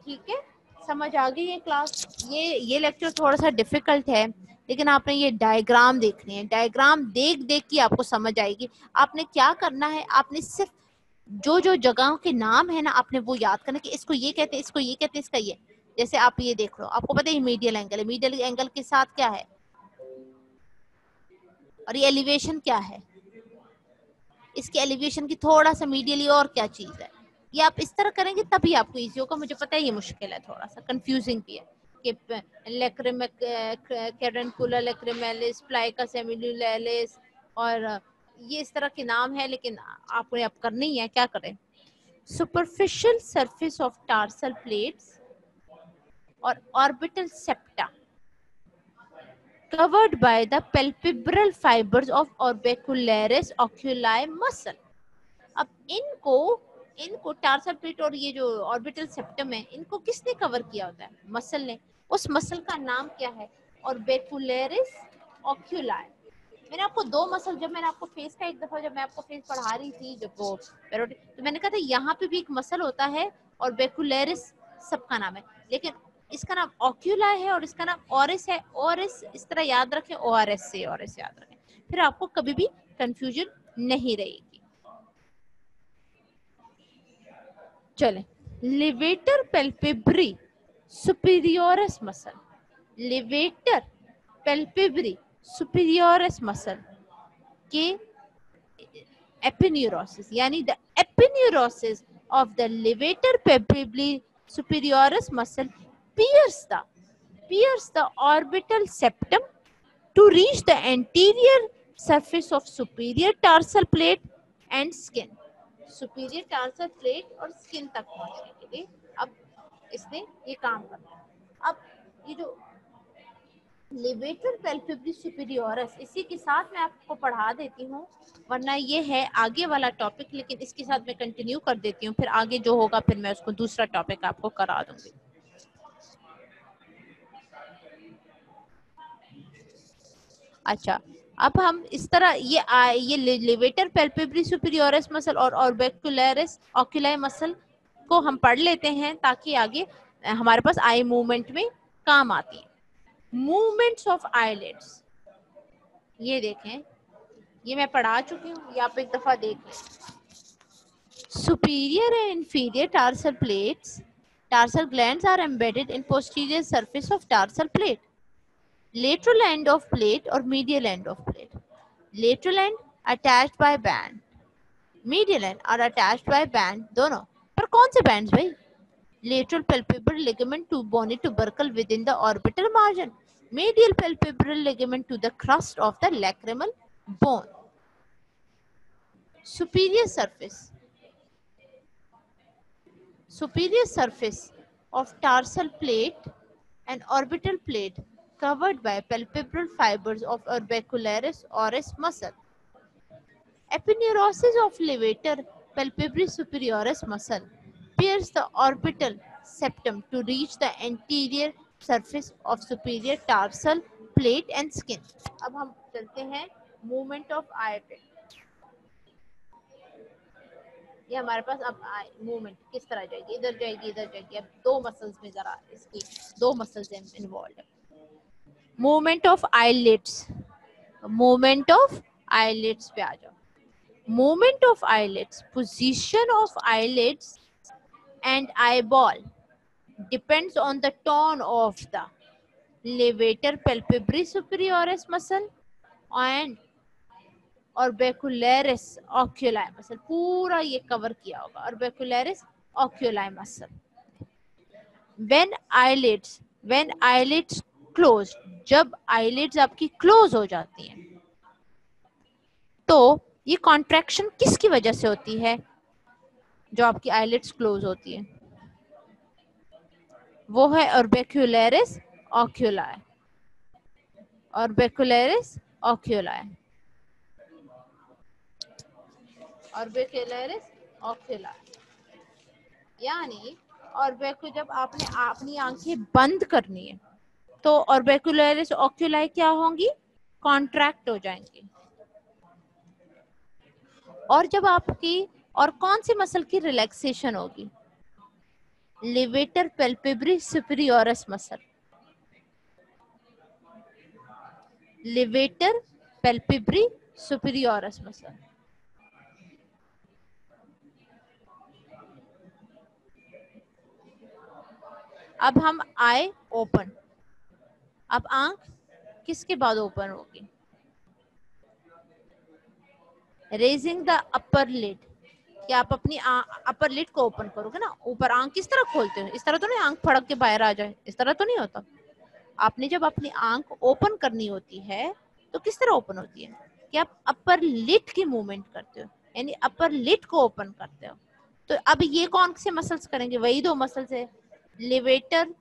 ठीक है, समझ आ गई ये क्लास. ये लेक्चर थोड़ा सा डिफिकल्ट है, लेकिन आपने ये डायग्राम देखनी है. डायग्राम देख के आपको समझ आएगी. आपने क्या करना है, आपने सिर्फ जो जगहों के नाम है ना, आपने वो याद करना कि इसको ये कहते हैं, इसको ये कहते हैं, इसका ये. जैसे आप ये देख लो, आपको पता है मीडियल एंगल है, मीडियल एंगल के साथ क्या है, और ये एलिवेशन क्या है, इसके एलिवेशन की थोड़ा सा मीडियली और क्या चीज है. ये आप इस तरह करेंगे तभी आपको इजी होगा. मुझे पता है ये मुश्किल है, थोड़ा सा कंफ्यूजिंग भी है कि कैरेंकुलर लैक्रिमेलिस, प्लाइका सेमिलुलैरिस, और ये इस तरह के नाम है, लेकिन आपको अब करनी है. क्या करें, superficial surface of tarsal plates और orbital septa covered by the palpebral fibers of orbicularis oculi muscle. अब इनको टार्सल प्लेट और ये जो ऑर्बिटल सेप्टम है, इनको किसने कवर किया होता है, मसल ने. उस मसल का नाम क्या है, ऑर्बिकुलरिस ऑक्यूलाई. मैंने आपको दो मसल, जब मैंने आपको फेस का एक दफा, जब मैं आपको फेस पढ़ा रही थी, जब वो तो मैंने कहा था यहाँ पे भी एक मसल होता है, ऑर्बिकुलरिस सबका नाम है, लेकिन इसका नाम ऑक्यूलाई है और इसका नाम ऑरिस है. ऑरिस इस तरह याद रखें, ओआरएस से ऑरिस याद रखें, फिर आपको कभी भी कंफ्यूजन नहीं रहेगी. चलें, levator palpebrae superioris muscle, levator palpebrae superioris muscle के एपिन्यूरोसिस, यानी the aponeurosis of the levator palpebrae superioris muscle pierce the orbital septum to reach the anterior surface of superior tarsal plate and skin. superior tarsal plate और skin तक पहुंचने के लिए अब इसने ये काम करना है. अब ये जो लिवेटर पैल्पेब्री सुपीरियोरस, इसी के साथ मैं आपको पढ़ा देती हूँ, वरना ये है आगे वाला टॉपिक, लेकिन इसके साथ मैं कंटिन्यू कर देती हूँ, फिर आगे जो होगा फिर मैं उसको दूसरा टॉपिक आपको करा दूंगी. अच्छा, अब हम इस तरह ये लिवेटर पैल्पेब्री सुपीरियोरस मसल और ऑर्बिकुलरिस ऑक्यूलाई मसल को हम पढ़ लेते हैं, ताकि आगे हमारे पास आई मूवमेंट में काम आती है. मूवमेंट्स ऑफ आईलिड्स, ये देखें, ये मैं पढ़ा चुकी हूँ, ये आप एक दफा देख लें. Superior and inferior tarsal plates, tarsal glands are embedded in posterior surface of tarsal plate. Lateral end of plate or medial end of plate. Lateral end attached by band, medial end are attached by band. दोनों पर कौन से bands भाई? Lateral palpebral ligament to bony tubercle within the orbital margin. Medial palpebral ligament to the crust of the lacrimal bone. Superior surface of tarsal plate and orbital plate covered by palpebral fibers of orbicularis oris muscle. Epineurosis of levator palpebris superioris muscle pierce the orbital septum to reach the anterior surface of superior tarsal plate and skin. अब हम चलते हैं movement of eyelid. ये हमारे पास अब movement किस तरह जाएगी, इधर जाएगी, इधर जाएगी. अब दो मसल्स में जरा इसकी दो मसल्स इन्वॉल्व है. Movement of eyelids, movement of eyelids पे आ जाओ. Movement of eyelids, position of eyelids and eyeball depends on the tone of the levator palpebrae superioris muscle and orbicularis oculi muscle, पूरा ये cover किया होगा orbicularis oculi muscle. when eyelids closed, जब eyelids आपकी close हो जाती हैं तो ये कॉन्ट्रैक्शन किसकी वजह से होती है? जो आपकी eyelids क्लोज होती है वो है orbicularis oculi. orbicularis oculi. orbicularis oculi यानी ऑर्बिक्यू, जब आपने अपनी आंखें बंद करनी है तो ऑर्बिक्युलरिस ऑक्यूलाई क्या होंगी? कॉन्ट्रैक्ट हो जाएंगी. और जब आपकी और कौन सी मसल की रिलैक्सेशन होगी? Levator palpebrae superioris muscle. Levator palpebrae superioris muscle. अब हम आई ओपन. अब आंख किसके बाद ओपन होगी? Raising the upper lid. कि आप अपनी अपर लिड को ओपन करोगे ना, ऊपर आंख किस तरह खोलते हो? इस तरह तो नहीं आंख फड़क के बाहर आ जाए, इस तरह तो नहीं होता. आपने जब अपनी आंख ओपन करनी होती है तो किस तरह ओपन होती है? कि आप अपर लिड की मूवमेंट करते हो, यानी अपर लिड को ओपन करते हो. तो अब ये कौन से मसल्स करेंगे? वही दो मसल्स है, लेवेटर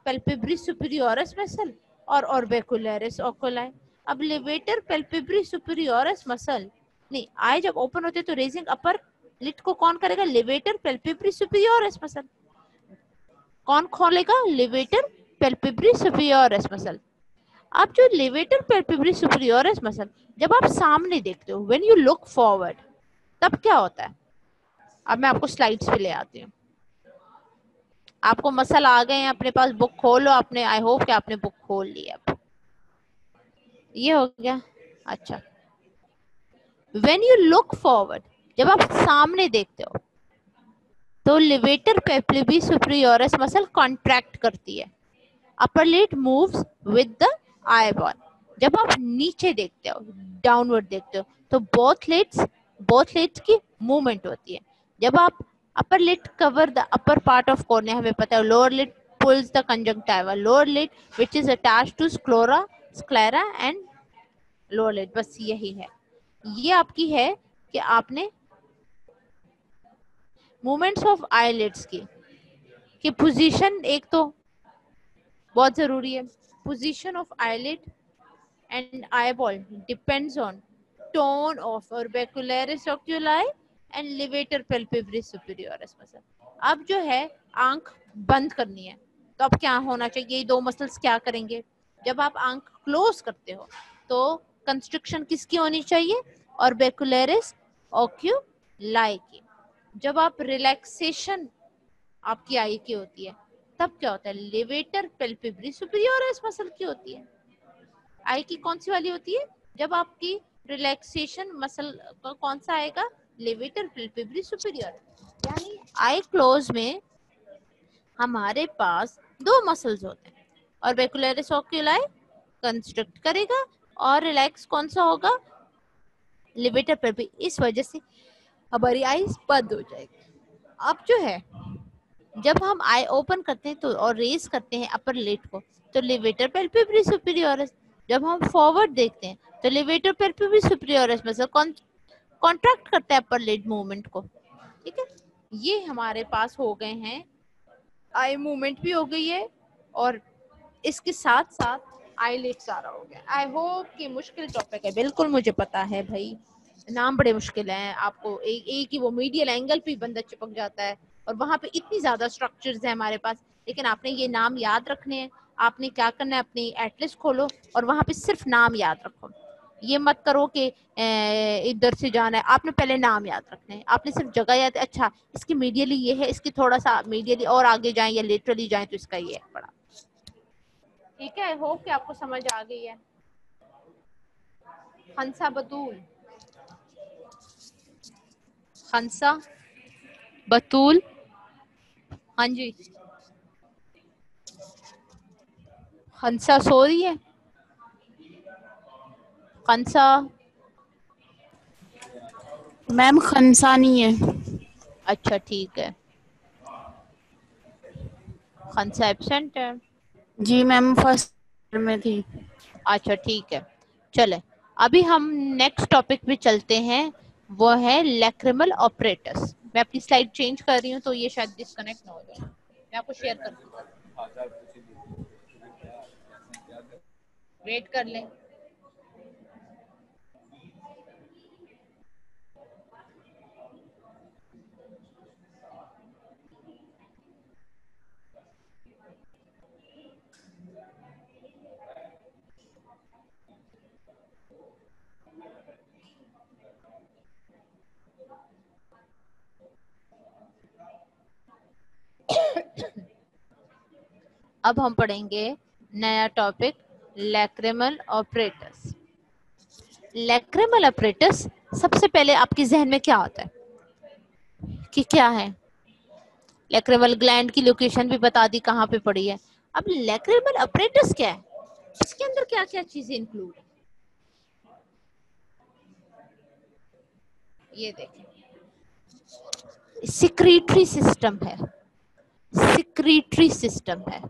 पेल्पेब्री सुपीरियोरस मसल और ऑर्बिक्युलरिस ओकुलाई. अब लेवेटर पेल्पेब्री सुपीरियोरस मसल नहीं, आई जब ओपन होते तो रेजिंग अपर लिड को कौन करेगा? Levator palpebrae superioris muscle. कौन खोलेगा? Levator palpebrae superioris muscle. अब जो लेवेटर पेल्पेब्री सुपीरियोरस मसल, जब आप सामने देखते हो, व्हेन यू लुक फॉरवर्ड, तब क्या होता है? अब मैं आपको स्लाइड्स पे ले आती हूँ. आपको मसल आ गए हैं अपने पास, बुक खोलो आपने. आई होप कि आपने बुक खोल ली. अब ये हो गया. अच्छा, व्हेन यू लुक फॉरवर्ड, जब आप सामने देखते हो तो levator palpebrae superioris muscle contract करती है. Upper lid moves with the eyeball. जब आप नीचे देखते हो, डाउनवर्ड देखते हो, तो बोथ लिड्स की मूवमेंट होती है. जब आप upper lid cover the upper part of cornea, हमें पता है lower lid pulls the conjunctiva, lower lid which is attached to sclera and lower lid. बस यही है. ये आपकी है कि आपने मूवमेंट्स ऑफ आईलिड्स की पोजीशन एक तो बहुत जरूरी है. Position of eyelid and eyeball depends on tone of orbicularis oculi and levator palpebrae superioris muscle. अब जो है आंख बंद करनी है तो अब क्या होना चाहिए? ये दो मसल्स क्या करेंगे? जब आप आंख क्लोज करते हो तो कंस्ट्रक्शन किसकी होनी चाहिए? ऑर्बिक्युलरिस ओक्यूलाई की. जब आप रिलैक्सेशन आपकी आई की होती है तब क्या होता है? लेवेटर पेल्पेब्री सुपीरियोरस मसल की होती है. आई की कौन सी वाली होती है? जब आपकी रिलैक्सेशन मसल का कौन सा आएगा? Levator palpebrae superior. यानी आई क्लोज में हमारे पास दो मसल्स होते हैं. ऑर्बिक्युलरिस ओक्यूलाई कंस्ट्रक्ट करेगा और रिलैक्स कौन सा होगा? लेवेटर पेल्पेब्री. इस वजह से हमारी आई बंद हो जाएगी. अब जो है जब हम आई ओपन करते हैं तो और रेज करते हैं अपर लिड को तो लेवेटर पेल्पेब्री सुपीरियोरस. जब हम फॉरवर्ड देखते हैं तो levator palpebrae superioris muscle contract करता है अपर लिड मूवमेंट को. ठीक है, ये हमारे पास हो गए हैं. आई मूवमेंट भी हो गई है और इसके साथ साथ आईलिड सारा हो गया. आई होप कि मुश्किल टॉपिक है, बिल्कुल मुझे पता है भाई, नाम बड़े मुश्किल हैं. आपको एक ही वो मीडियल एंगल पे बंदा चिपक जाता है और वहां पे इतनी ज्यादा स्ट्रक्चर्स हैं हमारे पास, लेकिन आपने ये नाम याद रखने हैं. आपने क्या करना है? अपनी एटलिस खोलो और वहां पे सिर्फ नाम याद रखो. ये मत करो कि इधर से जाना है. आपने पहले नाम याद रखने हैं. आपने सिर्फ जगह याद, अच्छा इसकी मीडियली ये है, इसकी थोड़ा सा मीडियली और आगे जाएं या लेटरली जाएं तो इसका ये है बड़ा. ठीक है, आई होप कि आपको समझ आ गई है. हंसा बतूल, हंसा बतूल, हाँ जी खंसा सो रही है? खंसा?
मैम खंसा नहीं है।
अच्छा ठीक है, खंसा एब्सेंट है।
जी मैम फर्स्ट में थी।
अच्छा ठीक है, चले अभी हम नेक्स्ट टॉपिक पे चलते हैं, वो है लैक्रिमल ऑपरेटर्स। मैं अपनी स्लाइड चेंज कर रही हूँ तो ये शायद डिस्कनेक्ट ना हो जाए, मैं आपको शेयर कर दूँ,
आचार पूछ ही लीजिए। क्या कर
वेट कर लें। अब हम पढ़ेंगे नया topic, lacrimal operators. Lacrimal operators, सबसे पहले आपके जहन में क्या होता है कि क्या है? लैक्रिमल ग्लैंड की लोकेशन भी बता दी कहाँ पे पड़ी है। अब लैक्रिमल ऑपरेटर्स क्या है, इसके अंदर क्या क्या चीजें इंक्लूड है, ये देखें। सिक्रीटरी सिस्टम है, सिक्रीटरी सिस्टम है।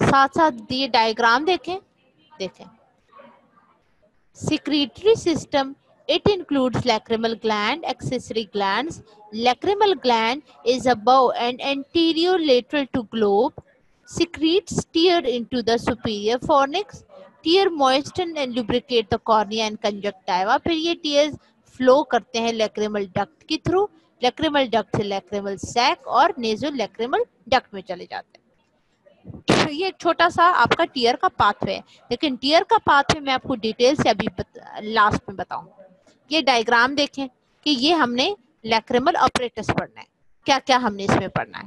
साथ साथ ये डायग्राम देखें, देखें। Secretory system, it includes lacrimal gland, accessory glands. Lacrimal gland is above and anterior lateral to globe. Secretes tear into the superior fornix. Tear moisten and lubricate the cornea and conjunctiva. फिर ये tears flow करते हैं lacrimal duct के through. Lacrimal duct से lacrimal sac और nasolacrimal duct में चले जाते हैं। ये एक छोटा सा आपका टीयर का पाथवे है, लेकिन टीयर का पाथवे मैं आपको डिटेल से अभी लास्ट में बताऊंगा। ये डायग्राम देखें कि ये हमने लैक्रिमल ऑपरेटर्स पढ़ना है, क्या क्या हमने इसमें पढ़ना है।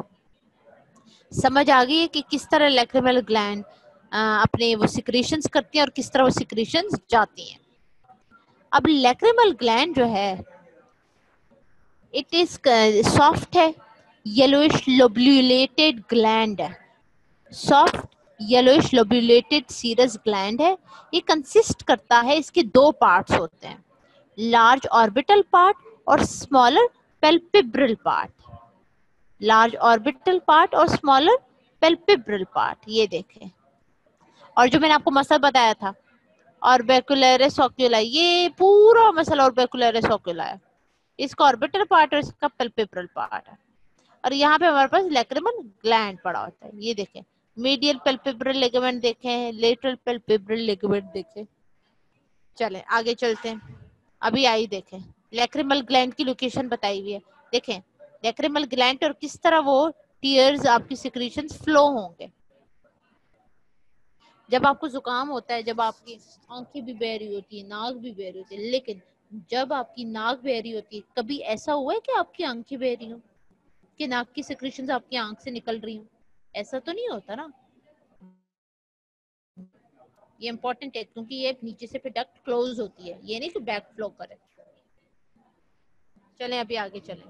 समझ आ गई है कि किस तरह लैक्रिमल ग्लैंड अपने वो सिक्रीशंस करती हैं और किस तरह वो सिक्रीशंस जाती हैं। अब लैक्रिमल ग्लैंड जो है, इट इज सॉफ्ट है, येलोइश लोब्यूलेटेड ग्लैंड है, सॉफ्ट येलोइश लोब्यूलेटेड सीरस ग्लैंड है। ये कंसिस्ट करता है, इसके दो पार्ट्स होते हैं, लार्ज ऑर्बिटल पार्ट और smaller palpebral part. Large orbital part और स्मॉलर पेल्पेब्रल पार्ट, ये देखें। और जो मैंने आपको मसल बताया था ऑर्बिकुलरिस ओक्यूला, ये पूरा मसल ऑर्बिकुलरिस ओक्यूला है, इसका ऑर्बिटल पार्ट और इसका पेल्पेब्रल पार्ट है। और यहाँ पे हमारे पास लैक्रिमल ग्लैंड पड़ा होता है, ये देखें। मीडियल पेल्पेब्रल लिगामेंट देखें, लेटरल पेल्पेब्रल लिगामेंट देखें। चलें आगे चलते हैं, अभी आई देखें लैक्रिमल ग्लैंड की लोकेशन बताई हुई है। देखें लैक्रिमल ग्लैंड और किस तरह वो टीयर्स आपकी सिक्रीशंस फ्लो होंगे। जब आपको जुकाम होता है, जब आपकी आंखें भी बह रही होती है, नाक भी बह रही होती है, लेकिन जब आपकी नाक बह रही होती है, कभी ऐसा हुआ है कि आपकी आंखें बह रही हो, कि नाक की सिक्रीशंस आपकी आंख से निकल रही हो? ऐसा तो नहीं होता ना। ये इंपॉर्टेंट है क्योंकि ये नीचे से फिर डक्ट क्लोज होती है, ये नहीं कि बैक फ्लो करे। चलें अभी आगे चलें,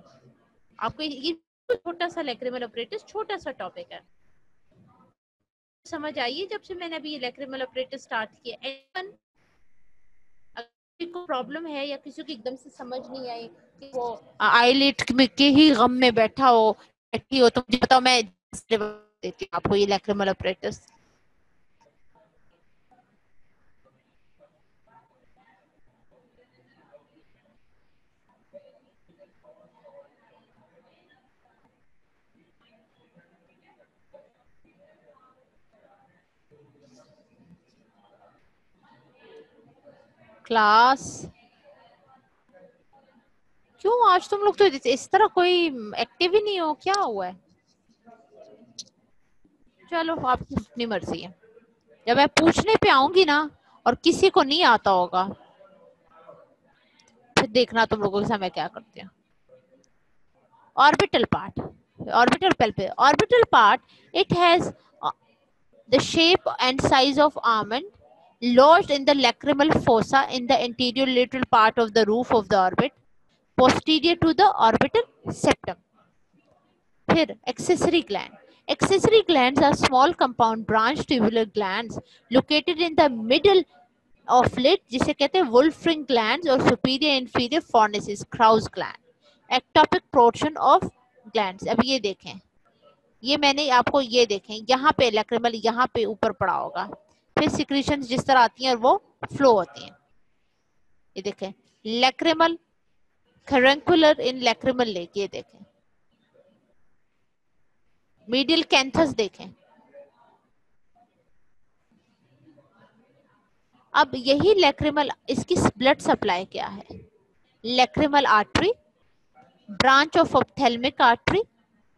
आपको ये छोटा सा लैक्रिमल ऑपरेटर्स छोटा सा टॉपिक है, समझ आइए। जब से मैंने अभी ये लैक्रिमल ऑपरेटर स्टार्ट किया, को प्रॉब्लम है या किसी को एकदम से समझ नहीं आई कि वो आईलिट के ही गम में बैठा हो, बैठी हो, तो मुझे बताओ, मैं देती हूँ आपको ये लैक्रिमल ऑपरेटर्स। क्लास क्यों आज तुम लोग तो इस तरह कोई एक्टिव ही नहीं हो, क्या हुआ है? चलो आपकी अपनी मर्जी है। जब मैं पूछने पे आऊंगी ना और किसी को नहीं आता होगा, फिर देखना तुम लोगों के साथ मैं क्या करती हूँ। Orbital part, orbital palpebral, orbital part, it has the shape and size of almond, lodged in the lacrimal fossa in the anterior lateral part of the roof of the orbit, posterior to the orbital septum. फिर accessory gland, Accessory glands are small compound branch tubular glands located in the middle of lid, जिसे कहते हैं Wolfram glands और superior inferior fornices, Krauss gland. Ectopic portion of glands. अब ये देखें, ये मैंने आपको ये देखें, यहाँ पे लैक्रिमल यहाँ पे ऊपर पड़ा होगा, फिर सिक्रीशंस जिस तरह आती हैं और वो फ्लो होती हैं. ये देखें लैक्रिमल कैरंकुलर इन लैक्रिमल लेक, ये देखें मीडियल कैंथस देखें. अब यही लैक्रिमल, इसकी ब्लड सप्लाई क्या है? Lacrimal artery, branch of ophthalmic artery,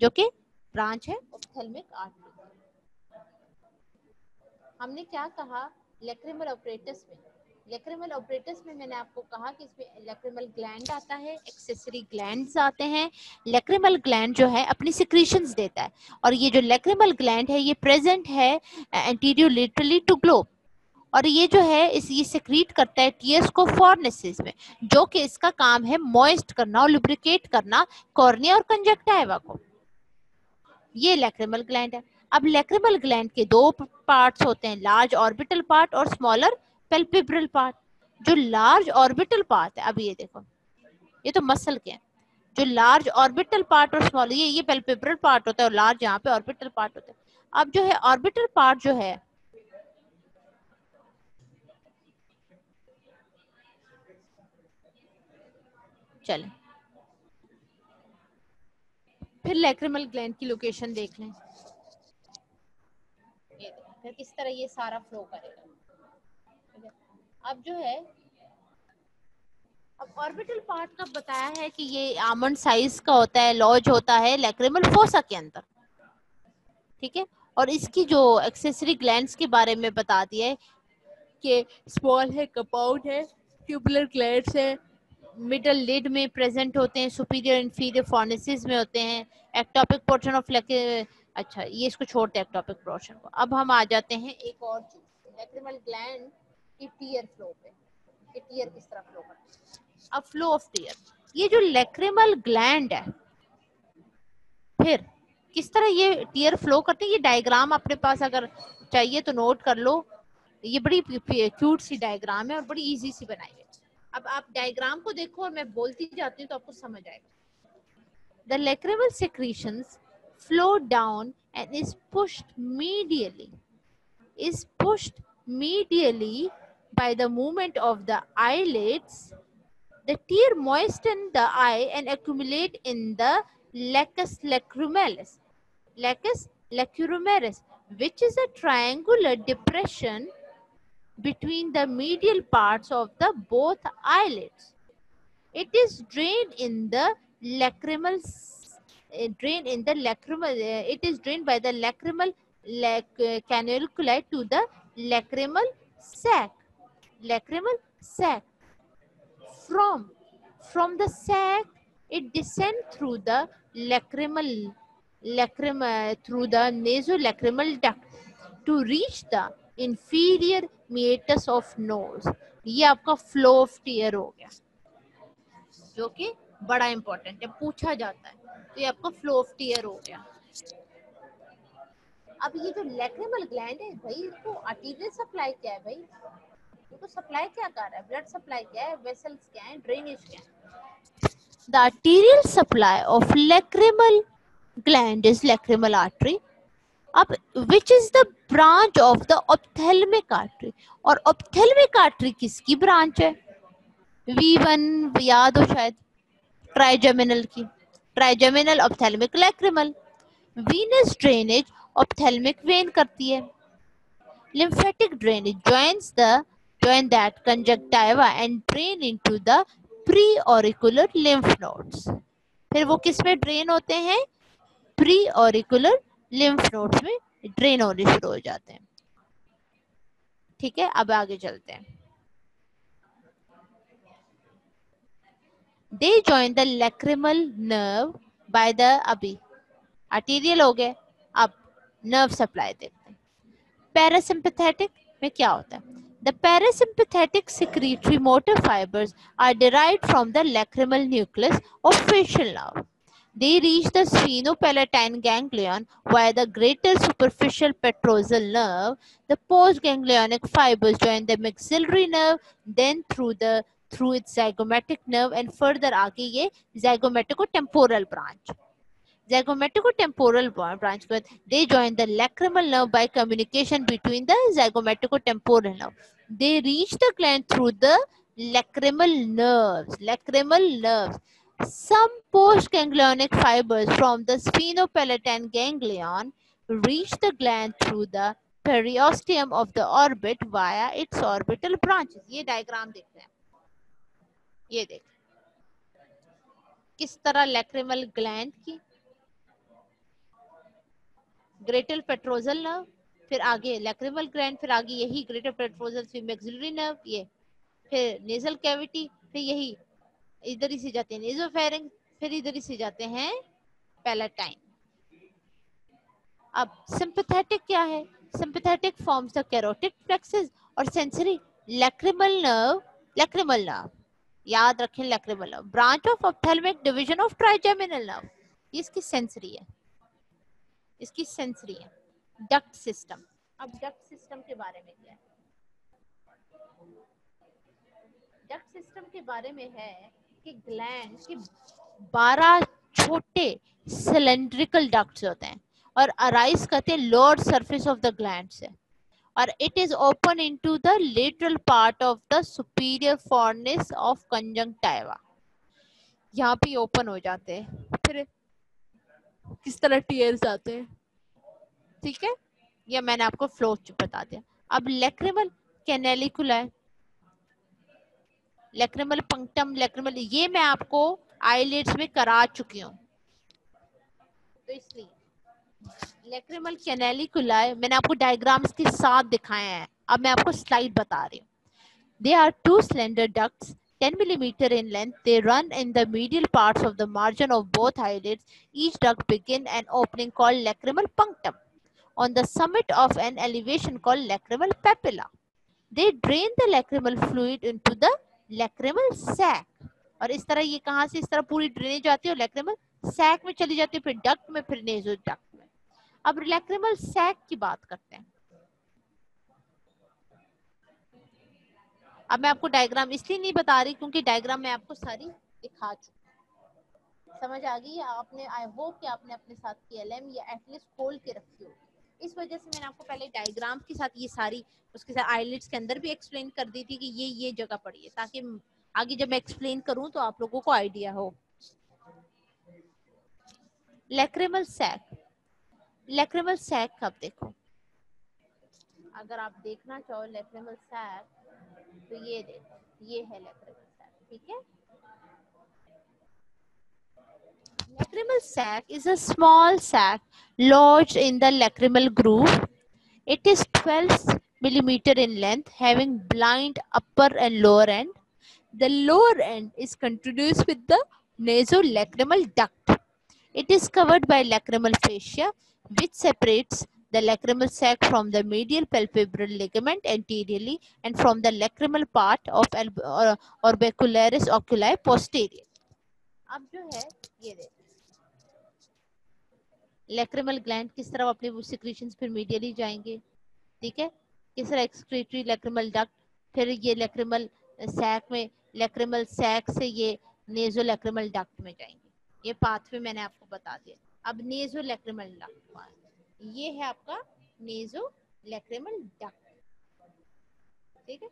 जो कि ब्रांच है ऑप्थेल्मिक आर्टरी. हमने क्या कहा लैक्रिमल ऑपरेटस में? लैक्रिमल ऑपरेटस में मैंने आपको कहा कि इसमें लैक्रिमल ग्लैंड आता है, एक्सेसरी ग्लैंड्स आते हैं. लैक्रिमल ग्लैंड जो है अपनी सिक्रीशंस देता है, और ये जो लैक्रिमल ग्लैंड है ये प्रेजेंट है एंटीरियर लेटरली टू ग्लोब, और ये जो है ये सेक्रीट करता है टीयर्स को फॉर्निसेस में, जो कि इसका काम है मॉइस्ट करना और लुब्रिकेट करना कॉर्निया और कंजक्टिवा को. ये लैक्रिमल ग्लैंड है. अब लैक्रिमल ग्लैंड के दो पार्ट्स होते हैं, लार्ज ऑर्बिटल पार्ट और स्मॉलर पैल्पेब्रल पार्ट. जो लार्ज ऑर्बिटल पार्ट है, अब ये देखो, ये तो मसल के हैं, जो लार्ज ऑर्बिटल पार्ट और स्मॉलर, ये पैल्पेब्रल पार्ट होता है और लार्ज यहाँ पे ऑर्बिटल पार्ट होता है. अब जो है ऑर्बिटल पार्ट जो है, चले फिर लैक्रिमल ग्लैंड की लोकेशन देख लें. ये फिर किस तरह ये सारा फ्लो करेगा. अब जो है, अब ऑर्बिटल पार्ट का बताया है कि ये आमंड साइज का होता है, लॉज होता है लैक्रिमल फोसा के अंदर, ठीक है. और इसकी जो एक्सेसरी ग्लैंड्स के बारे में बता दिया है कि स्मॉल है, कंपाउंड है, ट्यूबुलर ग्लैंड्स है, मिडल लिड में प्रेजेंट होते हैं, सुपीरियर इंफीरियर फॉर्निसेस में होते हैं. एक्टोपिक पोर्शन ऑफ अच्छा ये इसको छोड़ते हैं एक्टोपिक पोर्शन को. अब हम आ जाते हैं एक और चीज, लैक्रिमल ग्लैंड की टीयर फ्लो पे, कि टीयर किस तरह फ्लो करती है. अब फ्लो ऑफ टीयर, ये जो लैक्रिमल ग्लैंड है फिर किस तरह ये टीयर फ्लो करती है, ये डायग्राम अपने पास अगर चाहिए तो नोट कर लो. ये बड़ी क्यूट सी डायग्राम है और बड़ी इजी सी बनाई है. अब आप डायग्राम को देखो और मैं बोलती जाती हूँ तो आपको समझ आएगा. The lacrimal secretions flow down and is pushed medially by the movement of the eyelids. The tear moisten the eye and accumulate in the lacus lacrimalis, which is a triangular depression between the medial parts of the both eyelids. It is drained by the lacrimal canunculi to the lacrimal sac. From the sac, it descends through the through the nasolacrimal duct to reach the inferior meatus of nose. ये आपका flow of tier हो गया, जो कि बड़ा important है, पूछा जाता है. तो ये आपका फ्लो ऑफ टीयर हो गया. अब ये जो लैक्रिमल ग्लैंड है भाई, इसको आर्टेरियल सप्लाई क्या है भाई, इसको सप्लाई क्या कर रहा है, ब्लड सप्लाई क्या है, वेसल्स क्या है, ड्रेनेज क्या है. The arterial supply of lacrimal gland is lacrimal artery. अब which is the branch of the ophthalmic artery, और ऑप्थेल्मिक आर्टरी किसकी ब्रांच है? V1 याद हो शायद, ट्राइजेमिनल की, trigeminal ophthalmic lacrimal. Venous drainage ophthalmic vein करती है. Lymphatic drainage join that conjunctiva and drain into the pre-auricular lymph nodes. फिर वो किस में ड्रेन होते हैं? प्री-ऑरिकुलर लिम्फ नोड्स में ड्रेन होने शुरू हो जाते हैं. ठीक है, अब आगे चलते हैं. They join the lacrimal nerve by the अभी आर्टेरियल हो गए, अब नर्व सप्लाई देखते हैं. पैरासिम्पैथेटिक में क्या होता है? The parasympathetic secretory motor fibers are derived from the lacrimal nucleus of facial nerve. They reach the sphenopalatine ganglion via the greater superficial petrosal nerve. The postganglionic fibers join the maxillary nerve, then through its zygomatic nerve and further आगे ये zygomaticotemporal branch. Zygomaticotemporal branch के बाद they join the lacrimal nerve by communication between the zygomaticotemporal nerve. They reach the gland through the lacrimal nerves. Lacrimal nerves. Some postganglionic fibers from the sphenopalatine ganglion reach the gland through the periosteum of the orbit via its orbital branches. ये diagram देखते हैं, ये देख किस तरह lacrimal gland की greater petrosal nerve, फिर आगे लैक्रिमल ग्लैंड, फिर आगे यही ग्रेटर पेट्रोजल फिर मैक्सिलरी नर्व, ये फिर नेजल कैविटी, फिर यही इधर ही से जाते हैं नेजोफेरिंग, फिर इधर ही से जाते हैं पैलेटाइन. अब सिंपैथेटिक क्या है? Sympathetic forms the carotid plexus और सेंसरी लैक्रिमल नर्व याद रखें, lacrimal nerve branch of ophthalmic division of trigeminal nerve. इसकी सेंसरी है, इसकी सेंसरी है. Duct system. अब डक्ट सिस्टम के बारे में क्या है? डक्ट सिस्टम के बारे में है कि ग्लैंड के 12 छोटे सिलेंड्रिकल डक्ट्स होते हैं और अराइज करते हैं lower surface of the gland से, और it is open into the lateral part of the superior fornix of conjunctiva. यहाँ पे ओपन हो जाते हैं, फिर किस तरह टीयर्स आते हैं, ठीक है, या मैंने आपको फ्लो बता दिया. अब लैक्रिमल कैनेलिकुला, लैक्रिमल पंक्टम, लैक्रिमल, ये मैं आपको आईलिड्स में करा चुकी हूँ, तो इसलिए लैक्रिमल कैनेलिकुला मैंने आपको डायग्राम्स के साथ दिखाए हैं. अब मैं आपको स्लाइड बता रही हूँ. They are two slender ducts 10 millimeter in length. They run in the medial parts of the margin of both eyelids. Each duct begin an opening called lacrimal punctum on the summit of an elevation called lacrimal papilla. They drain the lacrimal fluid into the lacrimal sac. और इस तरह ये कहाँ से इस तरह पूरी drainage आती है और लैक्रिमल सैक में चली जाती है, फिर डक्ट में, फिर नेजो डक्ट में. अब लैक्रिमल सैक की बात करते हैं. अब मैं आपको डायग्राम इसलिए नहीं बता रही क्योंकि डायग्राम मैं आपको सारी दिखा चुकी. समझ आ गई आपने? आई होप कि आपने अपने साथ KLM या एटलीस्ट खोल के रखी हो. इस वजह से मैंने आपको पहले डायग्राम के साथ ये सारी उसके साथ आईलिड्स के अंदर भी एक्सप्लेन कर दी थी कि ये जगह पड़ी है, ताकि आगे जब मैं एक्सप्लेन करूं तो आप लोगों को आइडिया हो. Lacrimal sac. लैक्रिमल सैक कब देखो, अगर आप देखना चाहो लैक्रिमल सैक तो ये देखो, ये है लैक्रिमल सैक, ठीक है. Lacrimal sac is a small sac lodged in the lacrimal groove. It is 12 millimeter in length, having blind upper and lower end. The lower end is continuous with the nasolacrimal duct. It is covered by lacrimal fascia, which separates the lacrimal sac from the medial palpebral ligament anteriorly and from the lacrimal part of orbicularis oculi posterior. अब जो है ये देखो lacrimal gland किस तरह अपने secretions फिर medially जाएंगे, ठीक है, किस तरह एक्सक्रीटरी लैक्रिमल डक्ट, फिर ये लैक्रिमल सैक में, लैक्रिमल सैक से ये नेजो लैक्रिमल डक्ट में जाएंगे. ये पाथवे मैंने आपको बता दिया. अब नेजो लैक्रिमल डक्ट, ये है आपका नेजो लैक्रिमल डक्ट, ठीक है.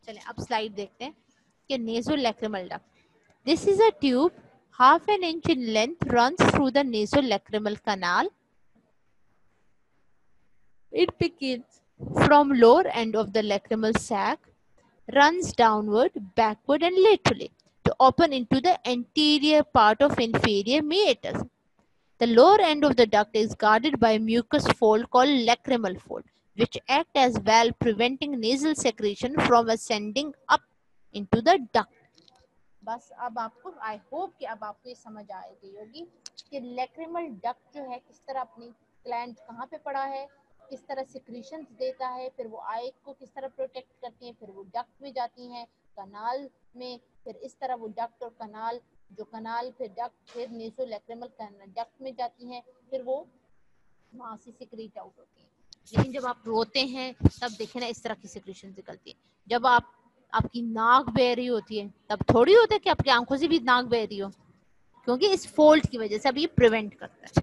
चलें अब स्लाइड देखते हैं कि nasolacrimal duct. This is a tube half an inch in length, runs through the nasolacrimal canal. It begins from lower end of the lacrimal sac, runs downward, backward and laterally to open into the anterior part of inferior meatus. The lower end of the duct is guarded by a mucous fold called lacrimal fold, which act as valve preventing nasal secretion from ascending up into the duct. बस अब आपको I hope कि अब आपको ये समझ आ गई होगी कि लैक्रिमल डक्ट जो है किस तरह अपनी ग्लैंड कहाँ पे पड़ा है, किस तरह सिक्रीशंस देता है, फिर वो आई को किस तरह प्रोटेक्ट करती हैं, फिर वो डक्ट में जाती हैं कनाल में, फिर इस तरह वो डक्ट और कनाल
जो कनाल, फिर डक्ट, फिर नेसोलैक्रिमल डक्ट में जाती हैं, फिर वो वहां से सिक्रीट आउट होती है। लेकिन जब आप रोते हैं तब देखे ना इस तरह की सिक्रीशन निकलती है। जब आपकी नाक बह रही होती है तब थोड़ी होता है कि आपकी आंखों से भी नाक बह रही हो, क्योंकि इस फोल्ड की वजह से अब ये प्रिवेंट करता है।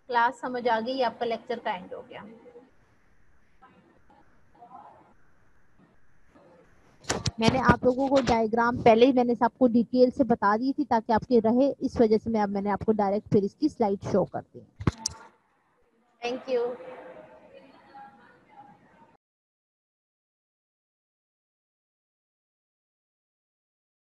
क्लास समझ आ गई? आपका लेक्चर का एंड हो गया। मैंने आप लोगों को डायग्राम पहले ही मैंने आपको डिटेल से बता दी थी ताकि आपके रहे, इस वजह से मैंने आपको डायरेक्ट फिर इसकी स्लाइड शो कर दी। Thank you.